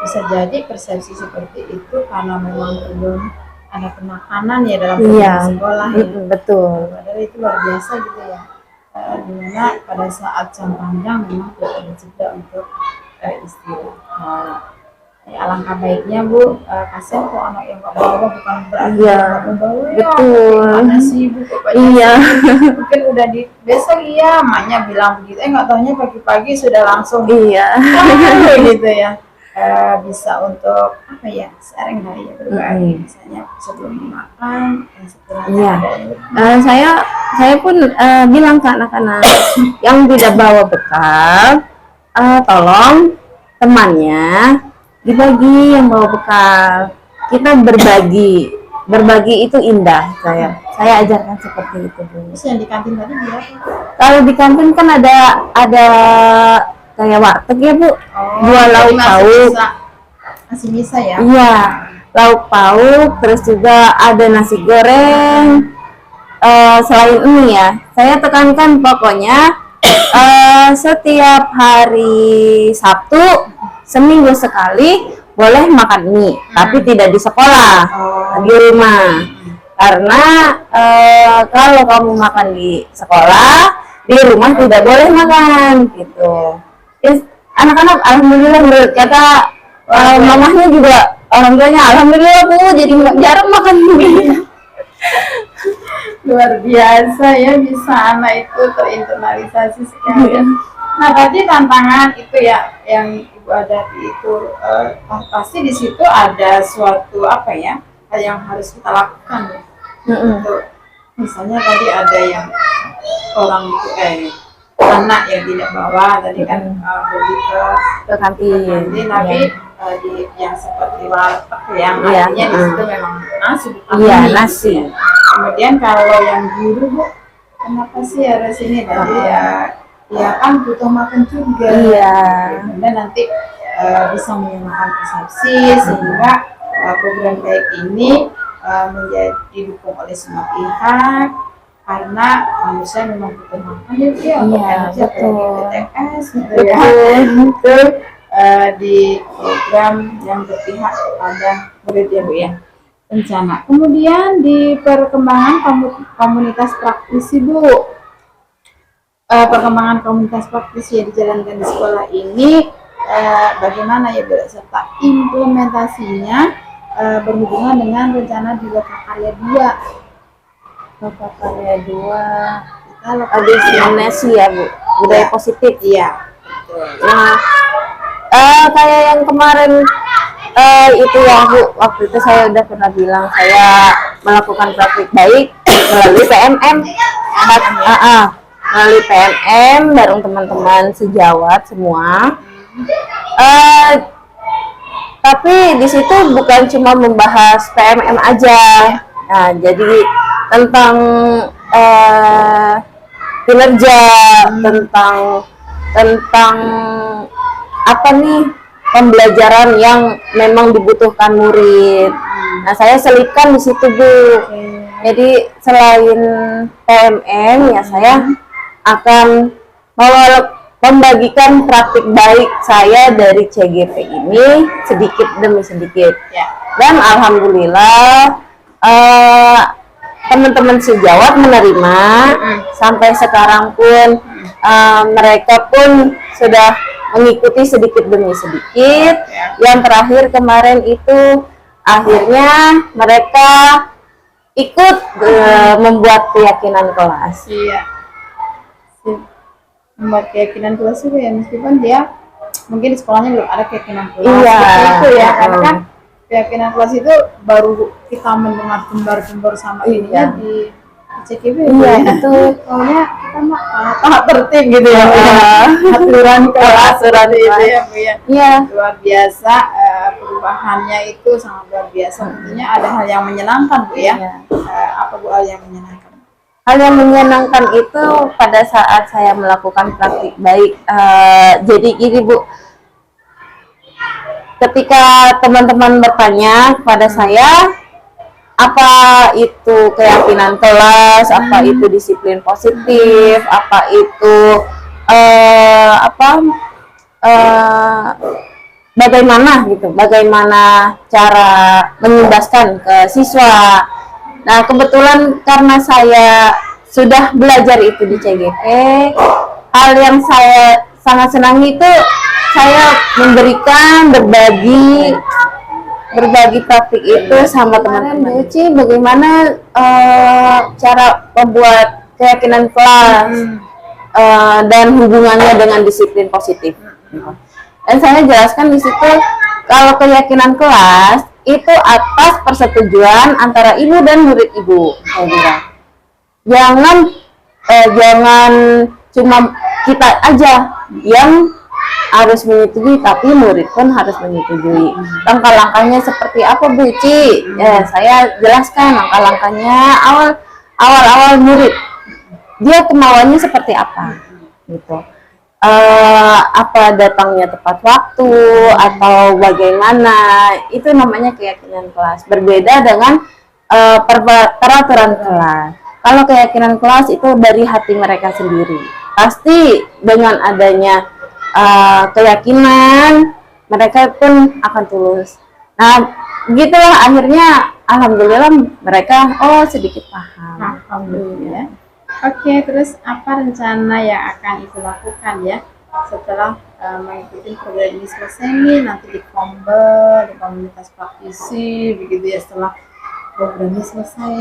Bisa jadi persepsi seperti itu karena memang belum ada penekanan ya dalam sekolah ya. Betul. Padahal itu luar biasa gitu ya. Dimana pada saat jam panjang memang tidak ada jeda untuk istirahat. Ya, alangkah baiknya Bu, kasihan kok anak yang nggak bawa, bukan berarti nggak membawa ya. Betul. Gimana sih Bu, pokoknya mungkin udah di besok ya, emaknya bilang begitu, nggak taunya pagi-pagi sudah langsung gitu ya. Bisa untuk apa ya, sharing kali ya, berbagi misalnya sebelum makan saya pun bilang ke anak-anak yang tidak bawa bekal, tolong temannya dibagi yang bawa bekal, kita berbagi itu indah. Saya ajarkan seperti itu dulu. Terus yang di kantin tadi berapa? Kalau di kantin kan ada kayak warteg ya Bu, jual lauk pauk. Masih bisa ya? Iya, lauk pauk, terus juga ada nasi goreng. Selain ini ya, saya tekankan pokoknya setiap hari Sabtu seminggu sekali boleh makan mie, tapi tidak di sekolah, di rumah. Karena kalau kamu makan di sekolah, di rumah tidak boleh makan gitu. Anak-anak alhamdulillah menurut kata mamahnya juga alhamdulillah Bu, jadi jarang makan mie. Luar biasa ya, bisa anak itu terinternalisasi sekali. Nah tadi tantangan itu ya yang Ibu hadapi itu pasti di situ ada suatu apa ya hal yang harus kita lakukan ya. Untuk misalnya tadi ada yang orang itu anak yang tidak bawa tadi kan pergi ke kantin. tapi di yang seperti warteg yang Iya. artinya di situ memang nasi bukan Iya, mie. nasi. Kemudian kalau yang guru Bu, kenapa sih harus ini tadi ya kan butuh makan juga. Iya. Kemudian nanti bisa menyamakan persepsi sehingga program baik ini menjadi didukung oleh semua pihak karena manusia memang butuh makan ya Bu, ya, untuk Iya, energi apalagi betul. PTS gitu ya. Itu di program yang berpihak kepada murid ya Bu ya. Rencana. Kemudian di perkembangan komunitas praktisi Bu. Perkembangan komunitas praktisi yang dijalankan di sekolah ini bagaimana ya Bu, serta implementasinya berhubungan dengan rencana di Lokakarya 2. Lokakarya 2. Kita Habis Indonesia ya Bu, budaya positif. Iya. Nah, kayak yang kemarin itu ya Bu, waktu itu saya udah pernah bilang saya melakukan praktik baik melalui PMM. Melalui PMM bareng teman-teman sejawat semua. Tapi di situ bukan cuma membahas PMM aja. Nah, jadi tentang kinerja, tentang apa nih pembelajaran yang memang dibutuhkan murid. Nah, saya selipkan di situ Bu. Jadi selain PMM ya saya akan membagikan praktik baik saya dari CGP ini sedikit demi sedikit. Dan alhamdulillah teman-teman sejawat menerima. Sampai sekarang pun mereka pun sudah mengikuti sedikit demi sedikit. Yang terakhir kemarin itu akhirnya mereka ikut membuat keyakinan kelas. Iya. Membuat keyakinan kelas itu ya, meskipun dia mungkin di sekolahnya belum ada keyakinan kelas. Iya. Seperti itu ya, karena kan keyakinan kelas itu baru kita mendengar kembar-kembar sama ini Iya. di CKB. Iya, betul. Soalnya kita mah tahap tertib gitu ya. Aturan kelas Aturan itu kelas. ya, Bu ya. Iya. Luar biasa, perubahannya itu sangat luar biasa. Tentunya ada hal yang menyenangkan Bu ya. Iya. Apa Bu hal yang menyenangkan? Hal yang menyenangkan itu pada saat saya melakukan praktik baik. Jadi gini Bu, ketika teman-teman bertanya kepada saya apa itu keyakinan kelas, apa itu disiplin positif, apa itu bagaimana gitu, bagaimana cara mengimbaskan ke siswa. Nah, kebetulan karena saya sudah belajar itu di CGP, hal yang saya sangat senangi itu saya memberikan berbagi praktik itu sama teman-teman. Uci, bagaimana cara membuat keyakinan kelas dan hubungannya dengan disiplin positif. Dan saya jelaskan di situ kalau keyakinan kelas itu atas persetujuan antara ibu dan murid ibu, saya bilang. Jangan cuma kita aja yang harus menyetujui, tapi murid pun harus menyetujui. Langkah-langkahnya seperti apa Bu Ci? Saya jelaskan langkah-langkahnya awal murid. Dia kemauannya seperti apa? Gitu. Apa datangnya tepat waktu atau bagaimana, itu namanya keyakinan kelas. Berbeda dengan peraturan kelas. Kalau keyakinan kelas itu dari hati mereka sendiri, pasti dengan adanya keyakinan mereka pun akan tulus. Nah, begitulah akhirnya alhamdulillah mereka sedikit paham. Alhamdulillah. Oke, terus apa rencana yang akan Ibu lakukan ya setelah mengikuti program ini selesai nih, nanti di komunitas praktisi begitu ya setelah program ini selesai.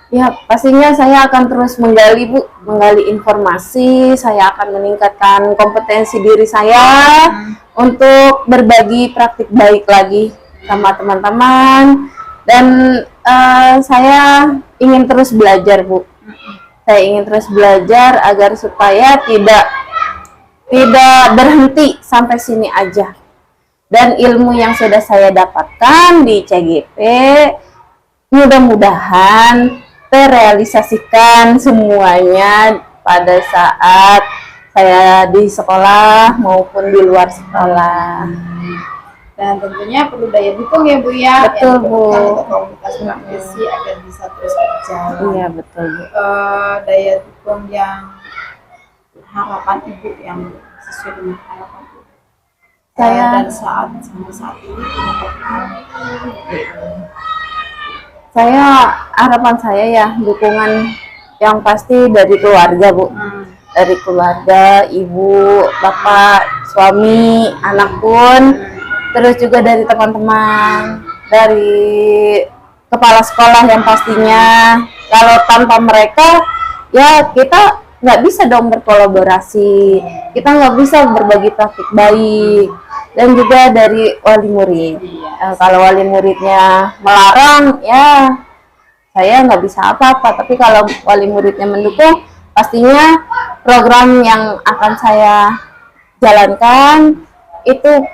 Ya, pastinya saya akan terus menggali informasi, saya akan meningkatkan kompetensi diri saya untuk berbagi praktik baik lagi sama teman-teman, dan saya ingin terus belajar Bu. Saya ingin terus belajar agar supaya tidak berhenti sampai sini aja. Dan ilmu yang sudah saya dapatkan di CGP mudah-mudahan terrealisasikan semuanya pada saat saya di sekolah maupun di luar sekolah. Dan tentunya perlu daya dukung ya Bu ya. Betul, Bu. Untuk komunitas praktisi agar bisa terus berjalan. Iya betul, Bu. Daya dukung yang harapan Ibu yang sesuai dengan harapan Ibu. Dan sampai saat ini harapan saya ya dukungan yang pasti dari keluarga, Bu. Dari keluarga, ibu, bapak, suami, anak pun, terus juga dari teman-teman, dari kepala sekolah yang pastinya. Kalau tanpa mereka ya kita nggak bisa dong berkolaborasi, kita nggak bisa berbagi praktik baik. Dan juga dari wali murid. Kalau wali muridnya melarang ya saya nggak bisa apa-apa, tapi kalau wali muridnya mendukung pastinya program yang akan saya jalankan itu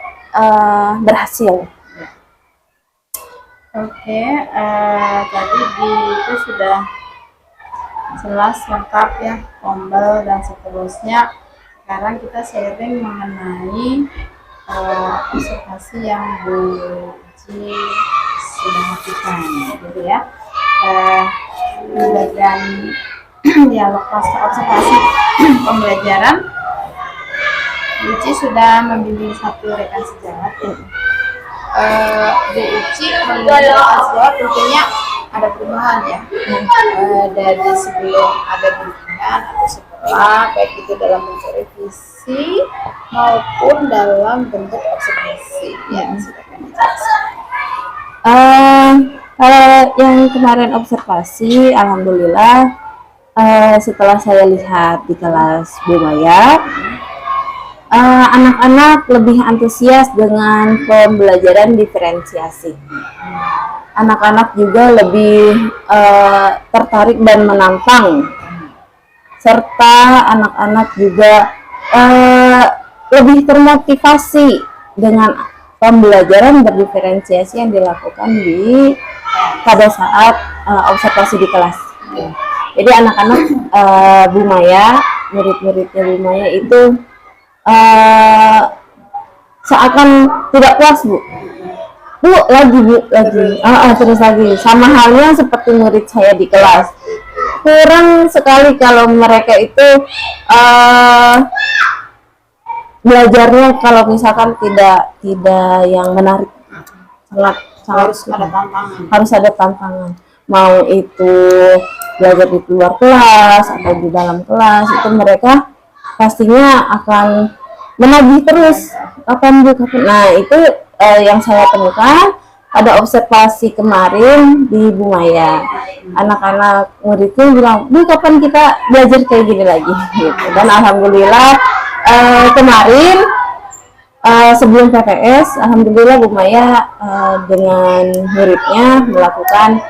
berhasil. Oke, tadi itu sudah jelas lengkap ya, Ombel dan seterusnya. Sekarang kita sharing mengenai observasi yang Bu Uci sudah lakukan, gitu ya. Bagian dialog pasca observasi pembelajaran, Bu Uci sudah membimbing satu rekan sejawat. Bu Uci membimbing rekan sejawat tentunya ada perubahan ya, dari sebelum ada bimbingan atau setelah, baik itu dalam bentuk revisi maupun dalam bentuk observasi yang sudah kami jelaskan. Kalau yang kemarin observasi, alhamdulillah setelah saya lihat di kelas Bu Maya, anak-anak lebih antusias dengan pembelajaran diferensiasi. Anak-anak juga lebih tertarik dan menantang, serta anak-anak juga lebih termotivasi dengan pembelajaran berdiferensiasi yang dilakukan pada saat observasi di kelas. Jadi anak-anak Bu Maya, murid-muridnya Bu Maya itu seakan tidak puas, Bu, lagi terus lagi, sama halnya seperti murid saya di kelas. Kurang sekali kalau mereka itu belajarnya kalau misalkan tidak yang menarik, harus ada tantangan, mau itu belajar di luar kelas atau di dalam kelas, itu mereka pastinya akan menagih terus kapan. Nah itu yang saya temukan pada observasi kemarin di Bu Maya. Anak-anak muridnya bilang, Bu, kapan kita belajar kayak gini lagi gitu. Dan alhamdulillah kemarin sebelum PPS, alhamdulillah Bu Maya dengan muridnya melakukan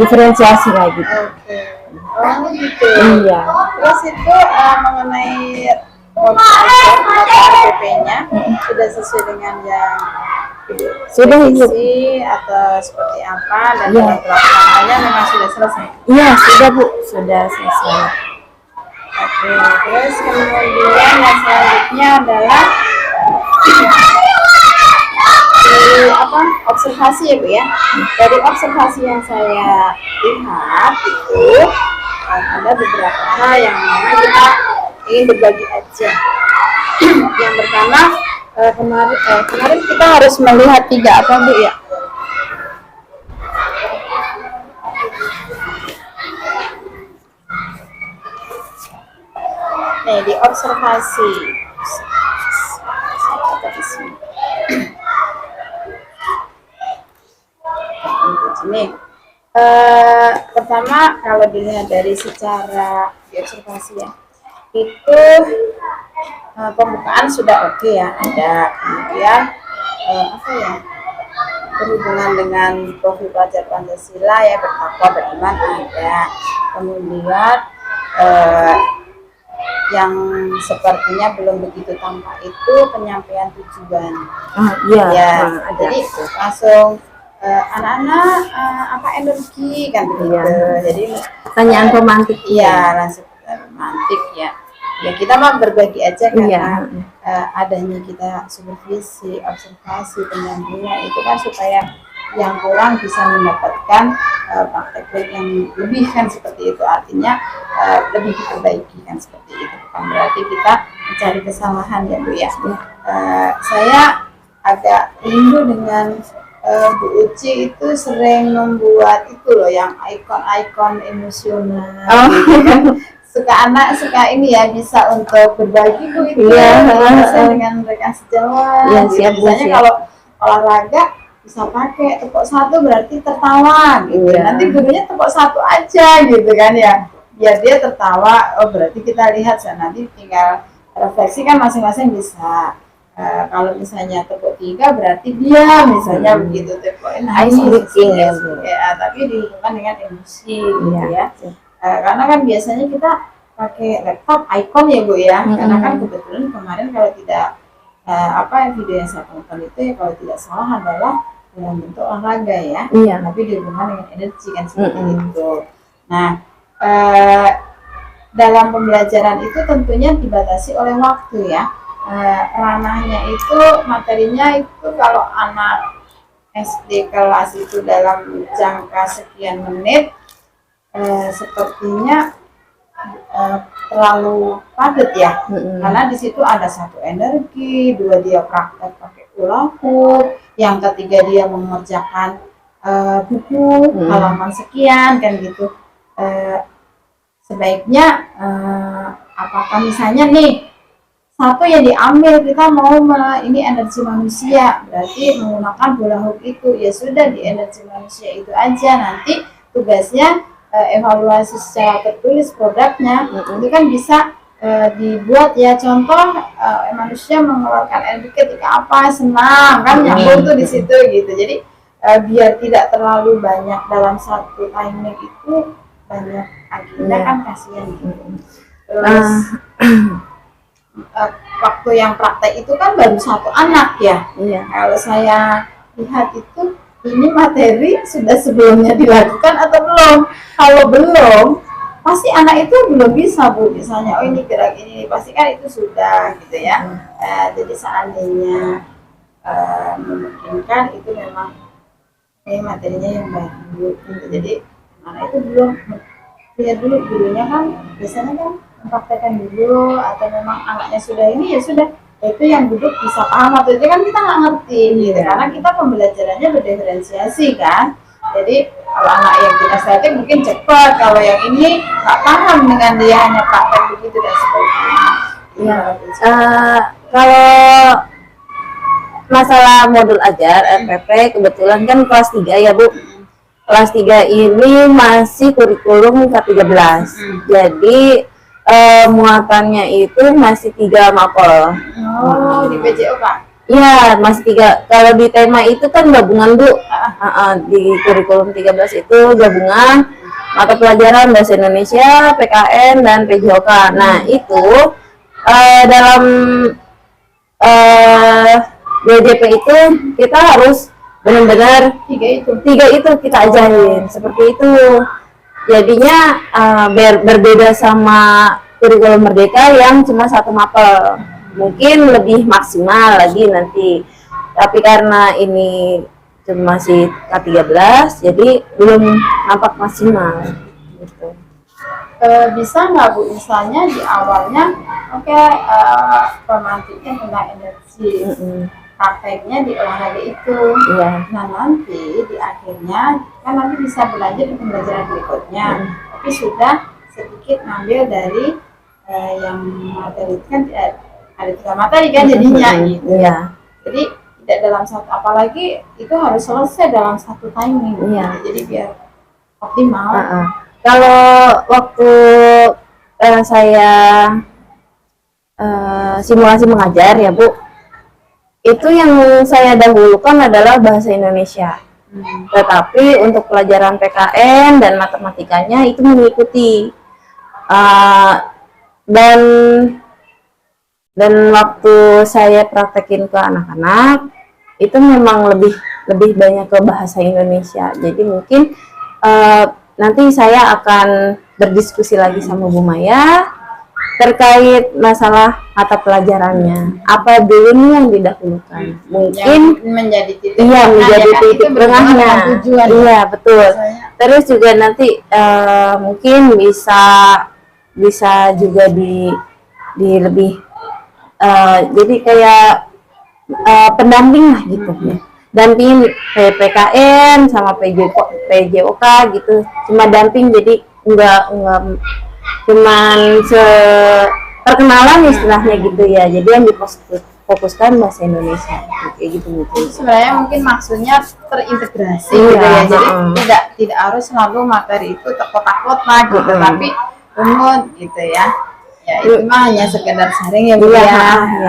diferensiasi lagi. Oh gitu. Iya. Terus itu mengenai RPP-nya sudah sesuai dengan yang sudah Ibu, atau seperti apa, dan dalam pelaksanaannya memang sudah selesai? Iya sudah Bu, sudah selesai. Oke, terus kemudian yang selanjutnya adalah observasi ya Bu ya. Dari observasi yang saya lihat itu ada beberapa hal yang memang kita ingin berbagi aja. Yang pertama, kemarin kita harus melihat 3 apa Bu ya? Nih, di observasi. Ini pertama, kalau dilihat dari secara observasi ya, itu pembukaan sudah oke ya, ada. Kemudian berhubungan dengan profil pelajar Pancasila ya, bertakwa beriman ada. Kemudian eh, yang sepertinya belum begitu tampak itu penyampaian tujuan. Iya. Ya, Ada. jadi langsung anak-anak apa energi kan begitu. Iya. Jadi Pertanyaan romantis. iya langsung romantik ya. Ya kita mah berbagi aja karena Iya. adanya kita supervisi, observasi, pendampingan itu kan supaya yang kurang bisa mendapatkan praktek baik yang lebih kan seperti itu, artinya lebih diperbaiki kan seperti itu, bukan berarti kita mencari kesalahan ya Bu ya. Saya agak rindu dengan Bu Uci itu sering membuat itu loh yang ikon-ikon emosional. Suka anak suka ini ya, bisa untuk berbagi Bu itu dengan rekan sejawat. Iya, Gitu. siap, Bu, Misalnya siap. kalau olahraga bisa pakai tepuk satu berarti tertawa gitu. Iya. Nanti gurunya tepuk satu aja gitu kan ya. Biar dia tertawa, oh berarti kita lihat nanti tinggal refleksi kan masing-masing bisa. Kalau misalnya tepuk 3 berarti dia misalnya begitu tepukin. Nah, Ice ini breaking ya, Bu. ya, tapi dihubungkan dengan emosi gitu Iya. ya. Karena kan biasanya kita pakai laptop icon ya Bu ya, karena kan kebetulan kemarin kalau tidak video yang saya tonton itu ya kalau tidak salah adalah dalam bentuk olahraga ya, Iya. tapi dihubungkan dengan energi kan seperti itu. Nah dalam pembelajaran itu tentunya dibatasi oleh waktu ya. Ranahnya itu materinya itu kalau anak SD kelas itu dalam jangka sekian menit sepertinya terlalu padat ya, karena di situ ada satu energi, dua dia praktek pakai hula hoop, yang ketiga dia mengerjakan buku halaman sekian kan gitu. Sebaiknya apakah misalnya nih satu yang diambil kita mau ini energi manusia, berarti menggunakan hula hoop itu ya sudah di energi manusia itu aja, nanti tugasnya evaluasi secara tertulis produknya itu kan bisa dibuat ya, contoh manusia mengeluarkan energi ketika apa senang kan, nyambung tuh di situ gitu. Jadi biar tidak terlalu banyak dalam satu timing itu banyak agenda kan kasihan gitu. Terus waktu yang praktek itu kan baru satu anak ya. Kalau saya lihat itu ini materi sudah sebelumnya dilakukan atau belum. Kalau belum, pasti anak itu belum bisa Bu. Misalnya, oh ini gerak ini, pasti kan itu sudah gitu ya. Jadi seandainya memungkinkan itu memang materinya yang baru. Gitu. Jadi anak itu belum lihat dulu gurunya kan, biasanya kan mempraktekkan dulu, atau memang anaknya sudah ini ya sudah. Itu yang duduk bisa paham atau itu kan kita nggak ngerti gitu, karena kita pembelajarannya berdiferensiasi kan. Jadi kalau anak yang kinestetik mungkin cepat, kalau yang ini nggak paham dengan dia hanya praktek begitu dan sebagainya. Kalau masalah modul ajar RPP kebetulan kan kelas 3 ya Bu. Kelas 3 ini masih kurikulum K13. Jadi muatannya itu masih 3 mapel. Oh, di PJO Pak? Iya, masih 3. Kalau di tema itu kan gabungan Bu. Di kurikulum 13 itu gabungan mata pelajaran bahasa Indonesia, PKN dan PJOK. Nah itu dalam BJP itu kita harus benar-benar tiga itu kita ajarin seperti itu. Jadinya berbeda sama kurikulum Merdeka yang cuma 1 mapel, mungkin lebih maksimal lagi nanti, tapi karena ini cuma masih K13 jadi belum nampak maksimal gitu. Bisa nggak Bu misalnya di awalnya romantiknya tentang energi, prakteknya di olahraga itu. Nah nanti di akhirnya kan nanti bisa berlanjut di pembelajaran berikutnya, tapi sudah sedikit ngambil dari yang materi itu kan ada 3 materi kan jadinya gitu. Jadi tidak dalam satu, apalagi itu harus selesai dalam satu timing. Jadi biar optimal. Kalau waktu saya simulasi mengajar ya Bu, itu yang saya dahulukan adalah bahasa Indonesia. Tetapi untuk pelajaran PKN dan matematikanya itu mengikuti Uh, dan waktu saya praktekin ke anak-anak itu memang lebih banyak ke bahasa Indonesia. Jadi mungkin nanti saya akan berdiskusi lagi sama Bu Maya terkait masalah mata pelajarannya. Apa dulu nih yang didahulukan? Mungkin yang menjadi titik titik tengahnya. Iya, betul. Terus juga nanti mungkin bisa juga di lebih jadi kayak pendamping lah gitu ya. Damping PPKN sama PJOK gitu, cuma damping, jadi enggak cuman perkenalan istilahnya gitu ya. Jadi yang difokuskan bahasa Indonesia kayak gitu. Sebenarnya mungkin maksudnya terintegrasi gitu ya. Jadi tidak harus selalu materi itu terkotak-kotak gitu, tapi umum gitu ya. Ya itu mah hanya sekedar sharing ya Bu ya.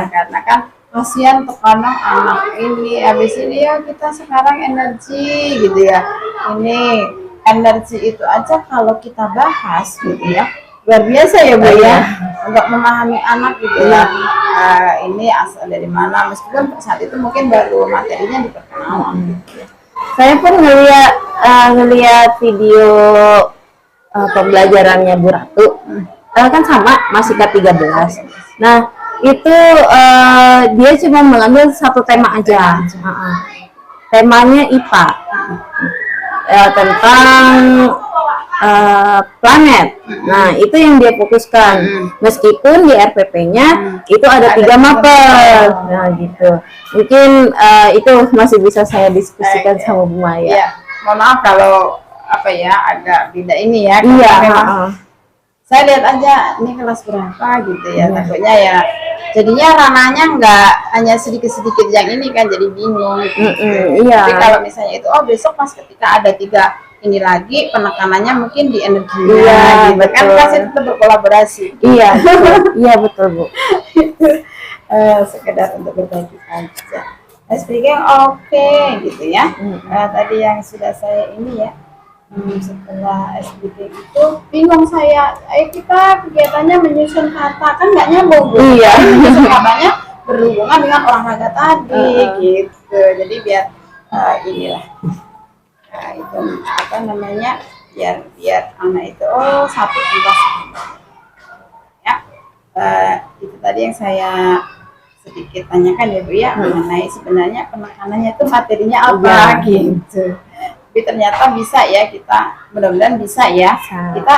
Karena kan kasihan terkadang anak ini habis ini ya kita sekarang energi gitu ya. Ini energi itu aja kalau kita bahas gitu ya, luar biasa ya Bu ya, untuk memahami anak gitu ya. Ini asal dari mana, meskipun saat itu mungkin baru materinya di perkenalan gitu ya. Saya pun ngeliat video pembelajarannya Bu Ratu, kan sama masih ke-13. Nah itu dia cuma mengambil satu tema aja. Temanya IPA, tentang planet. Nah itu yang dia fokuskan, meskipun di RPP-nya itu ada 3 mapel. Nah gitu, mungkin itu masih bisa saya diskusikan sama Bu Maya. Ya, mohon maaf kalau agak beda ini ya. Saya lihat aja ini kelas berapa gitu ya. Takutnya ya jadinya ranahnya nggak hanya sedikit-sedikit yang ini kan, jadi bingung gitu. Tapi kalau misalnya itu besok pas ketika ada 3 ini lagi, penekanannya mungkin di energinya gitu kan, pasti tetap berkolaborasi. Iya betul Bu. Sekedar untuk berbagi aja. Speaking gitu ya. Tadi yang sudah saya ini ya, setelah SBK itu bingung saya, kita kegiatannya menyusun kata, kan nggak nyambung Bu. Menyusun katanya berhubungan dengan olahraga tadi gitu. Jadi biar inilah itu biar anak itu satu tuntas ya. Itu tadi yang saya sedikit tanyakan ya Bu ya, mengenai sebenarnya penekanannya itu materinya apa gitu. Tapi ternyata bisa ya, kita mudah-mudahan bisa ya. Kita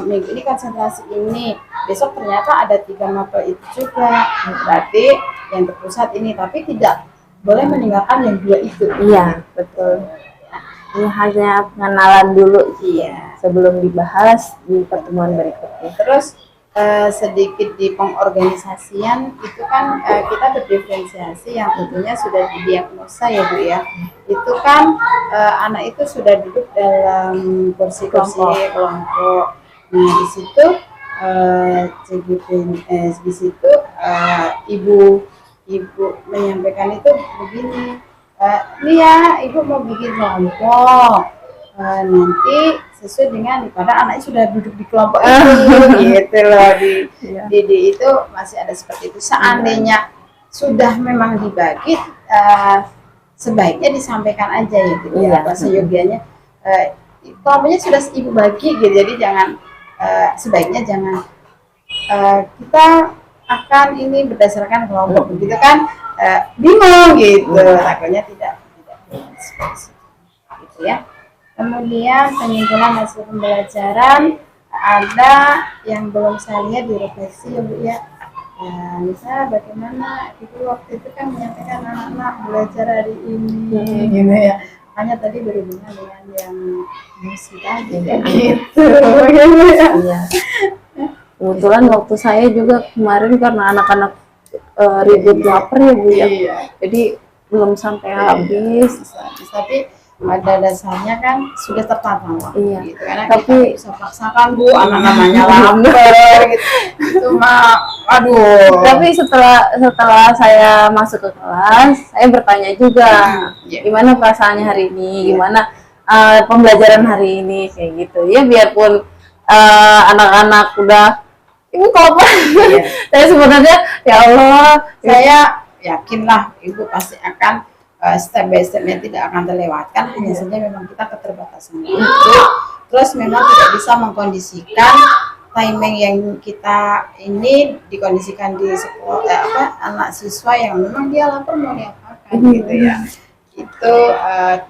minggu ini konsentrasi ini, besok ternyata ada 3 mapel itu juga. Berarti yang terpusat ini, tapi tidak boleh meninggalkan yang 2 itu. Iya betul. Ini hanya pengenalan dulu sebelum dibahas di pertemuan berikutnya. Terus sedikit di pengorganisasian itu kan kita berdiferensiasi yang tentunya sudah didiagnosa ya Bu ya. Itu kan anak itu sudah duduk dalam kursi-kursi kelompok. Nah di situ di situ ibu menyampaikan itu begini, ini ya Ibu mau bikin kelompok, nanti sesuai dengan pada anaknya sudah duduk di kelompok itu gitu loh. Di itu masih ada seperti itu. Seandainya sudah memang dibagi, sebaiknya disampaikan aja ya gitu ya, seyogianya kelompoknya sudah Ibu bagi gitu. Jadi jangan sebaiknya jangan kita akan ini berdasarkan kelompok begitu kan, bingung gitu, takutnya tidak gitu ya. Kemudian penyimpulan hasil pembelajaran ada yang belum saya lihat di refleksi ya Bu ya. Misalnya bagaimana Ibu waktu itu kan menyampaikan anak-anak belajar hari ini gitu ya. Hanya tadi berhubungan dengan yang musik tadi gitu. Kebetulan waktu saya juga kemarin karena anak-anak ribut lapar ya Bu ya. Jadi belum sampai habis. Tapi pada dasarnya kan sudah tertata gitu. Karena tapi kita bisa paksakan Bu, anak namanya lapar gitu. Itu mah aduh. Tapi setelah saya masuk ke kelas, saya bertanya juga gimana perasaannya hari ini, gimana pembelajaran hari ini kayak gitu ya. Biarpun anak-anak udah ibu kok saya sebenarnya ya Allah Saya yakinlah ibu pasti akan step by stepnya tidak akan terlewatkan, hanya saja memang kita keterbatasan waktu, terus memang tidak bisa mengkondisikan timing yang kita ini dikondisikan di sekolah anak siswa yang memang dia lapar mau diapakan gitu ya. Itu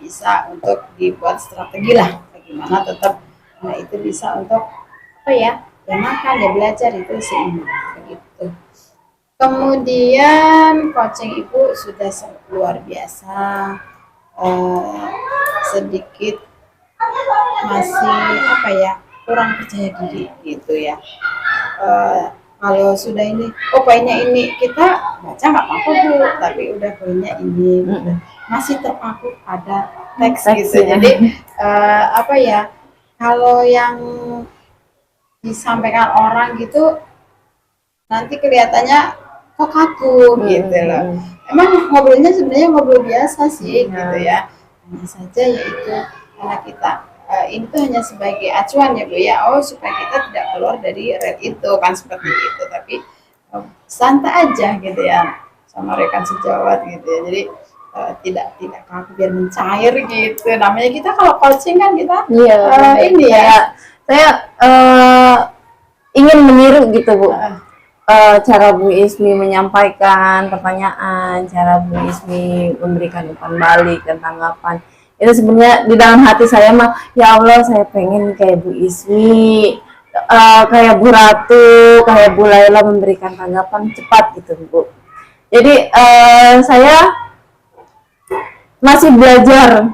bisa untuk dibuat strategi lah bagaimana tetap anak itu bisa untuk apa ya makan ya belajar itu seimbang begitu. Kemudian coaching ibu sudah luar biasa, sedikit masih apa ya kurang percaya diri gitu ya. Kalau sudah ini, poinnya ini kita baca nggak apa-apa bu, tapi udah poinnya ini gitu. Masih terpaku pada teks gitu. Ya. Jadi apa ya kalau yang disampaikan orang gitu nanti kelihatannya kok kaku gitu loh. Emang ngobrolnya sebenarnya ngobrol biasa sih gitu ya. Hanya saja yaitu karena kita ini tuh hanya sebagai acuan ya bu ya. Oh supaya kita tidak keluar dari red itu kan seperti itu. Tapi santai aja gitu ya sama rekan sejawat gitu ya. Jadi tidak kaku biar mencair gitu. Namanya kita kalau coaching kan kita ini ya. Saya ingin meniru gitu bu. Cara Bu Ismi menyampaikan pertanyaan, cara Bu Ismi memberikan umpan balik dan tanggapan. Itu sebenarnya di dalam hati saya mah, ya Allah saya pengen kayak Bu Ismi, kayak Bu Ratu, kayak Bu Laila memberikan tanggapan cepat gitu Bu. Jadi saya masih belajar.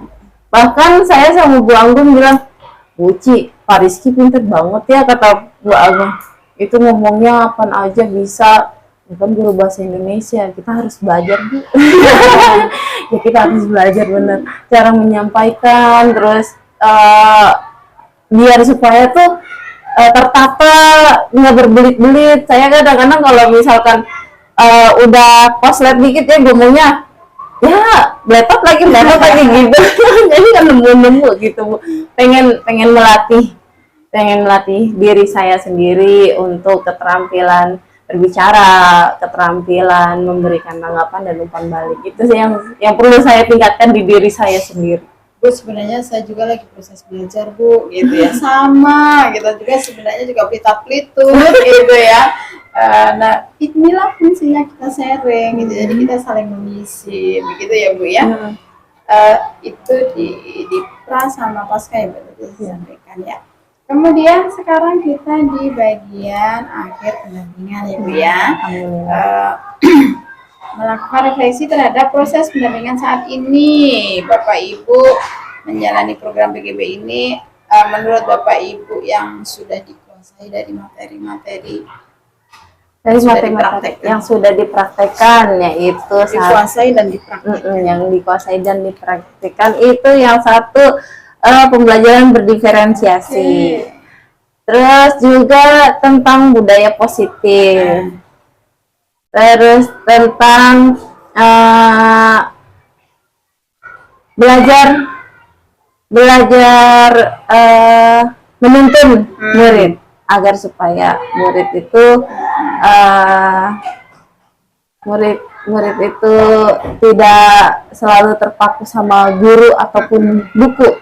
Bahkan saya sama Bu Anggun bilang, Bu Ci, Pak Rizky pinter banget ya kata Bu Anggun. Itu ngomongnya apa aja bisa, bukan guru bahasa Indonesia, kita harus belajar bu. Ya kita harus belajar bener cara menyampaikan, terus biar supaya tuh tertata nggak berbelit-belit. Saya kadang-kadang kalau misalkan udah koslet dikit ya ngomongnya ya beletot lagi gitu. Jadi kan nemu-nemu gitu bu. Pengen melatih diri saya sendiri untuk keterampilan berbicara, keterampilan memberikan tanggapan dan umpan balik. Itu sih yang perlu saya tingkatkan di diri saya sendiri. Bu, sebenarnya saya juga lagi proses belajar bu, gitu ya. Sama, kita juga sebenarnya juga pelitut gitu ya. Nah, inilah fungsinya kita sharing, gitu. Jadi kita saling mengisi, begitu ya bu ya. Itu di pra sama pasca ya betul disampaikan ya. Kemudian sekarang kita di bagian akhir pendampingan ya Bu ya. Melakukan refleksi terhadap proses pendampingan saat ini. Bapak Ibu menjalani program PGB ini, menurut Bapak Ibu yang sudah dikuasai dari materi-materi yang sudah dipraktekkan, yaitu dikuasai dan dipraktekkan. Yang dikuasai dan dipraktekkan itu yang satu, pembelajaran berdiferensiasi. Terus juga tentang budaya positif. Terus tentang belajar menuntun murid agar supaya murid itu tidak selalu terpaku sama guru ataupun buku.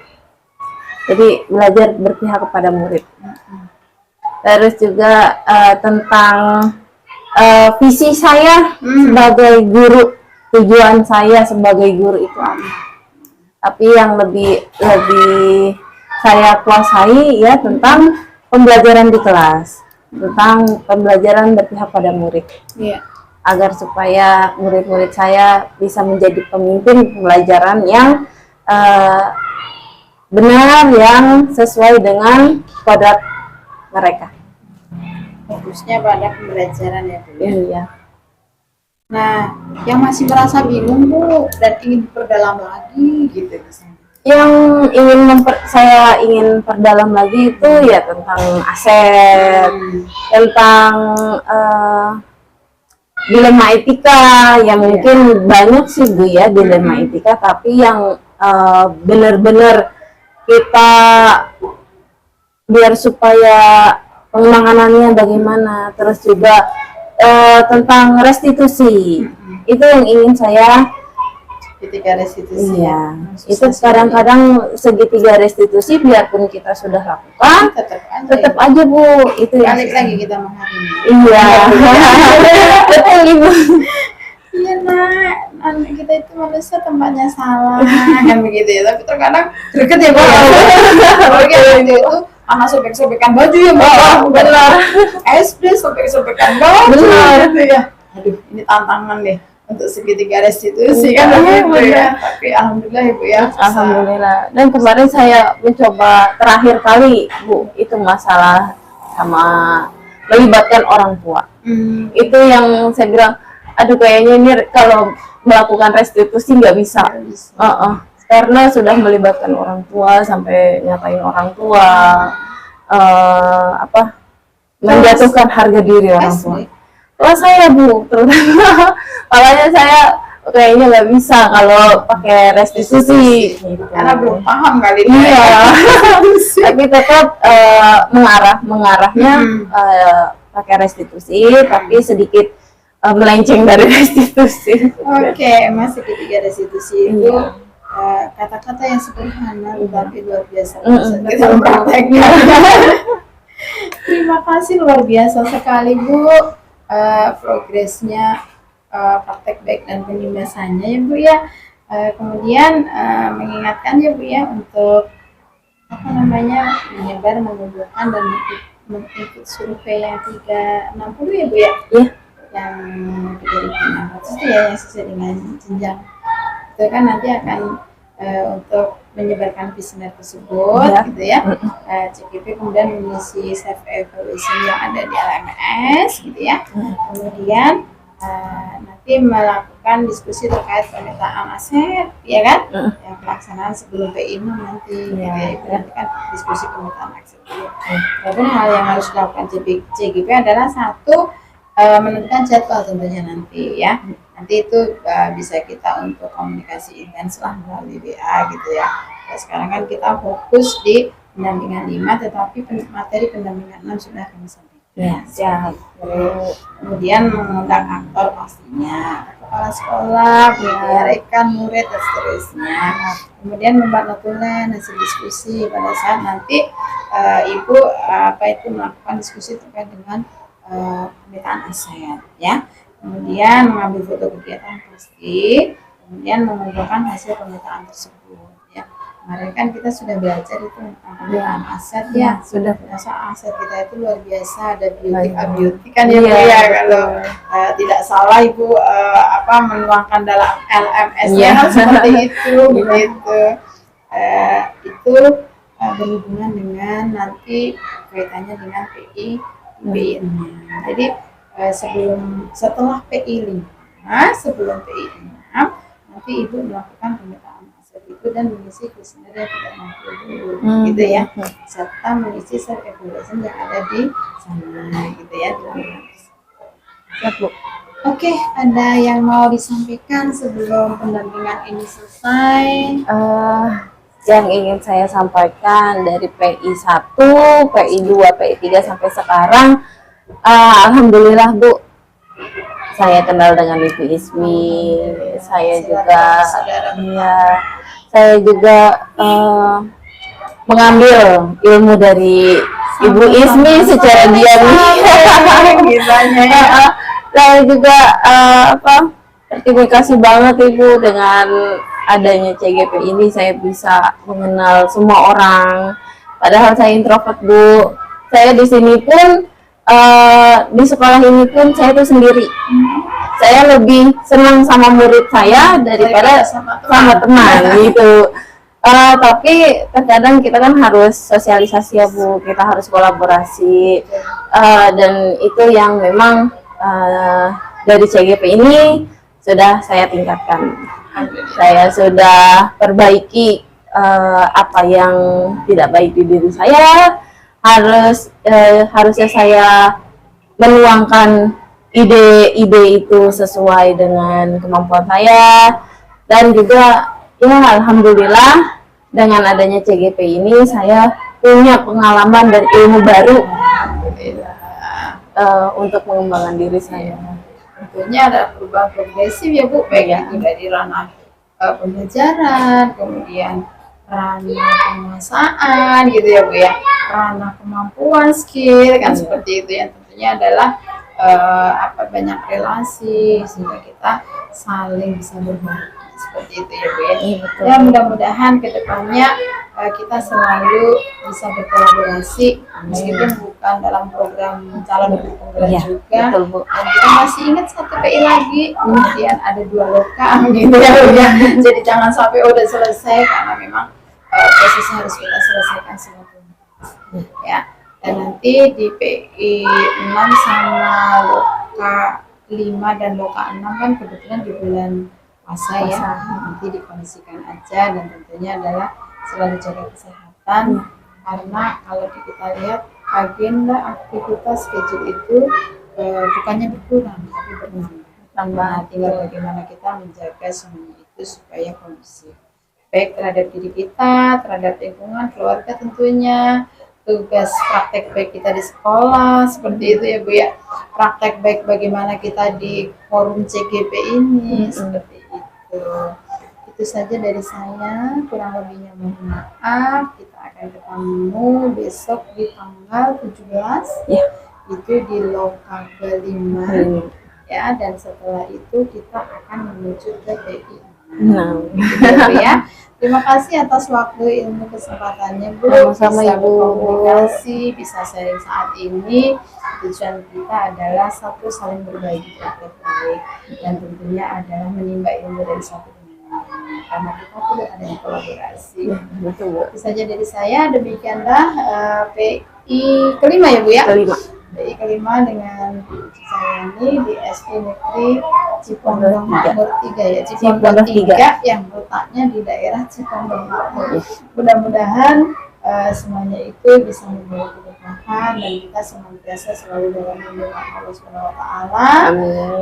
Jadi belajar berpihak kepada murid. Terus juga tentang visi saya sebagai guru, tujuan saya sebagai guru itu apa? Tapi yang lebih saya kuasai ya tentang pembelajaran di kelas, tentang pembelajaran berpihak pada murid. Agar supaya murid-murid saya bisa menjadi pemimpin pembelajaran yang benar, yang sesuai dengan kodrat mereka. Fokusnya pada pembelajaran ya Bu ya. Iya. Nah, yang masih merasa bingung Bu dan ingin diperdalam lagi gitu misalnya. Yang saya ingin perdalam lagi itu ya tentang aset, tentang dilema etika yang mungkin banyak sih Bu ya dilema etika, tapi yang benar-benar kita biar supaya penanganannya bagaimana, terus juga tentang restitusi. Itu yang ingin saya. Segitiga restitusi. Iya, itu kadang-kadang segitiga restitusi biarpun kita sudah lakukan, tetap aja Bu, itu yang balik lagi kita menghakimi. iya. Betul Ibu. Iya nak, anak kita itu manusia tempatnya salah kan begitu ya, tapi terkadang greget ya Bu. Apalagi waktu itu anak sobek-sobekan baju ya Bu. Benar. SD sobek-sobekan baju Benar. gitu ya. Aduh, ini tantangan deh untuk segitiga restitusi kan begitu ya. Tapi alhamdulillah Ibu ya. Alhamdulillah. Dan kemarin saya mencoba terakhir kali Bu, itu masalah sama melibatkan orang tua. Itu yang saya bilang, aduh kayaknya ini kalau melakukan restitusi nggak bisa. Karena sudah melibatkan orang tua sampai nyatain orang tua, menjatuhkan harga diri orang tua. Kalau saya Bu, terutama makanya saya kayaknya nggak bisa kalau pakai restitusi gitu. Karena belum paham kali ini. Iya. Tapi tetap mengarahnya pakai restitusi, tapi sedikit melenceng dari restitusi. Oke, masih ketiga restitusi itu kata-kata yang sederhana tetapi luar biasa bisa kita mempraktekkan. Terima kasih, luar biasa sekali Bu progresnya, praktek baik dan penyelesaiannya ya Bu ya. Kemudian mengingatkan ya Bu ya untuk menyebar, mengumpulkan dan mengikut survei yang 360 ya Bu ya. Yang 3.600 itu ya, yang sesuai dengan jenjang. Itu kan nanti akan untuk menyebarkan visioner tersebut gitu ya. CGP kemudian mengisi self evaluation yang ada di LMS gitu ya. Kemudian nanti melakukan diskusi terkait pemetaan aset ya kan, yang pelaksanaan sebelum PI nanti gitu ya. Itu nanti kan diskusi pemetaan aset dulu. Tapi hal yang harus dilakukan CGP adalah satu, menentukan jadwal tentunya nanti ya. Nanti itu bisa kita untuk komunikasi intens lah melalui WA gitu ya. Nah, sekarang kan kita fokus di pendampingan 5, tetapi materi pendampingan 6 sudah kami sampaikan. Ya. Kemudian mengundang aktor pastinya, kepala sekolah, rekan, murid dan seterusnya. Kemudian membuat notulen hasil diskusi pada saat nanti Ibu melakukan diskusi terkait dengan pemetaan aset ya. Kemudian mengambil foto kegiatan pasti, kemudian mengumpulkan hasil pemetaan tersebut ya. Kemarin kan kita sudah belajar itu tentang pemetaan aset ya. Sudah. Aset kita itu luar biasa, ada beauty kan ya Bu ya. Kalau tidak salah Ibu menuangkan dalam LMS-nya seperti itu begitu. Itu berhubungan dengan nanti kaitannya dengan PI. Jadi setelah PI 5, sebelum PI 6, nanti Ibu melakukan pemetaan aset itu dan mengisi kuesioner yang 360 dulu gitu ya, serta mengisi self evaluation yang ada di sana gitu ya. Oke, ada yang mau disampaikan sebelum pendampingan ini selesai? Yang ingin saya sampaikan dari PI 1, PI 2, PI 3 sampai sekarang, alhamdulillah Bu, saya kenal dengan Ibu Ismi, saya juga mengambil ilmu dari Ibu Ismi secara diam. Saya juga terima kasih banget Ibu, dengan adanya CGP ini saya bisa mengenal semua orang. Padahal saya introvert Bu. Saya di sini pun di sekolah ini pun saya tuh sendiri. Saya lebih senang sama murid saya daripada sama teman gitu. Tapi terkadang kita kan harus sosialisasi ya Bu, kita harus kolaborasi, dan itu yang memang dari CGP ini sudah saya tingkatkan. Saya sudah perbaiki apa yang tidak baik di diri saya. Harusnya saya menuangkan ide-ide itu sesuai dengan kemampuan saya, dan juga ya alhamdulillah dengan adanya CGP ini saya punya pengalaman dan ilmu baru Alhamdulillah. untuk mengembangkan diri saya. Tentunya ada perubahan progresif ya Bu, baik itu dari ranah pembelajaran, kemudian ranah penguasaan gitu ya Bu ya, ranah kemampuan skill kan seperti itu yang tentunya adalah banyak relasi sehingga kita saling bisa berbagi seperti itu ya Bu ya. Iya, betul. Ya mudah-mudahan kedepannya kita selalu bisa berkolaborasi meskipun bukan dalam program calon guru penggerak Iya, juga. betul, Bu. Dan kita masih ingat satu PI lagi, kemudian ada 2 loka gitu ya Bu ya. Jadi jangan sampai udah selesai karena memang prosesnya harus kita selesaikan semua ya. Dan nanti di PI 6 sama loka 5 dan loka 6 kan kebetulan di bulan puasa ya, nanti dikondisikan aja dan tentunya adalah selalu jaga kesehatan karena kalau kita lihat agenda aktivitas schedule itu bukannya berkurang tapi bertambah. Nah, tinggal bagaimana kita menjaga semuanya itu supaya kondusif baik terhadap diri kita, terhadap lingkungan, keluarga tentunya, tugas praktek baik kita di sekolah seperti itu ya Bu ya, praktek baik bagaimana kita di forum CGP ini seperti itu saja dari saya, kurang lebihnya mohon maaf. Kita akan ketemu besok di tanggal 17 Ya. itu di loka kelima ya, dan setelah itu kita akan menuju ke PI. Nah, Gitu ya. Terima kasih atas waktu ilmu kesempatannya Bu, Sama-sama, bisa Ibu. berkomunikasi, bisa sharing saat ini. Tujuan kita adalah satu, saling berbagi praktek baik, dan tentunya adalah menimba ilmu dari satu dengan yang lain karena kita perlu adanya kolaborasi. betul, Bu. Itu saja dari saya, demikianlah PI kelima ya Bu ya. Kelima. PI kelima dengan saya ini di SD Negeri Cipondong Makmur 3 ya, Cipondong 3 yang letaknya di daerah Cipondong Makmur. Mudah-mudahan semuanya itu bisa membawa keberkahan dan kita senantiasa selalu dalam lindungan Allah Subhanahu wa taala,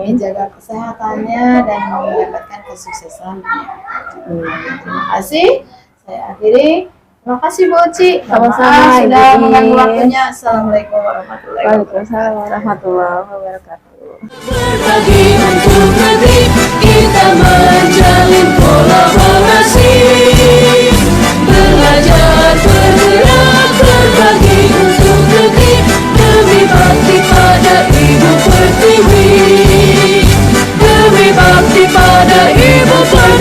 menjaga kesehatannya dan mendapatkan kesuksesan. Terima kasih. Saya akhiri. Terima kasih Bu Uci. Sama-sama, Sudah Ibu. mengganggu waktunya. Assalamualaikum warahmatullahi wabarakatuh. Waalaikumsalam warahmatullahi wabarakatuh. Berbagi untuk negeri, kita menjalin kolaborasi. Belajar, bergerak, berbagi untuk negeri, demi bakti pada Ibu Pertiwi. Demi bakti pada Ibu Pertiwi.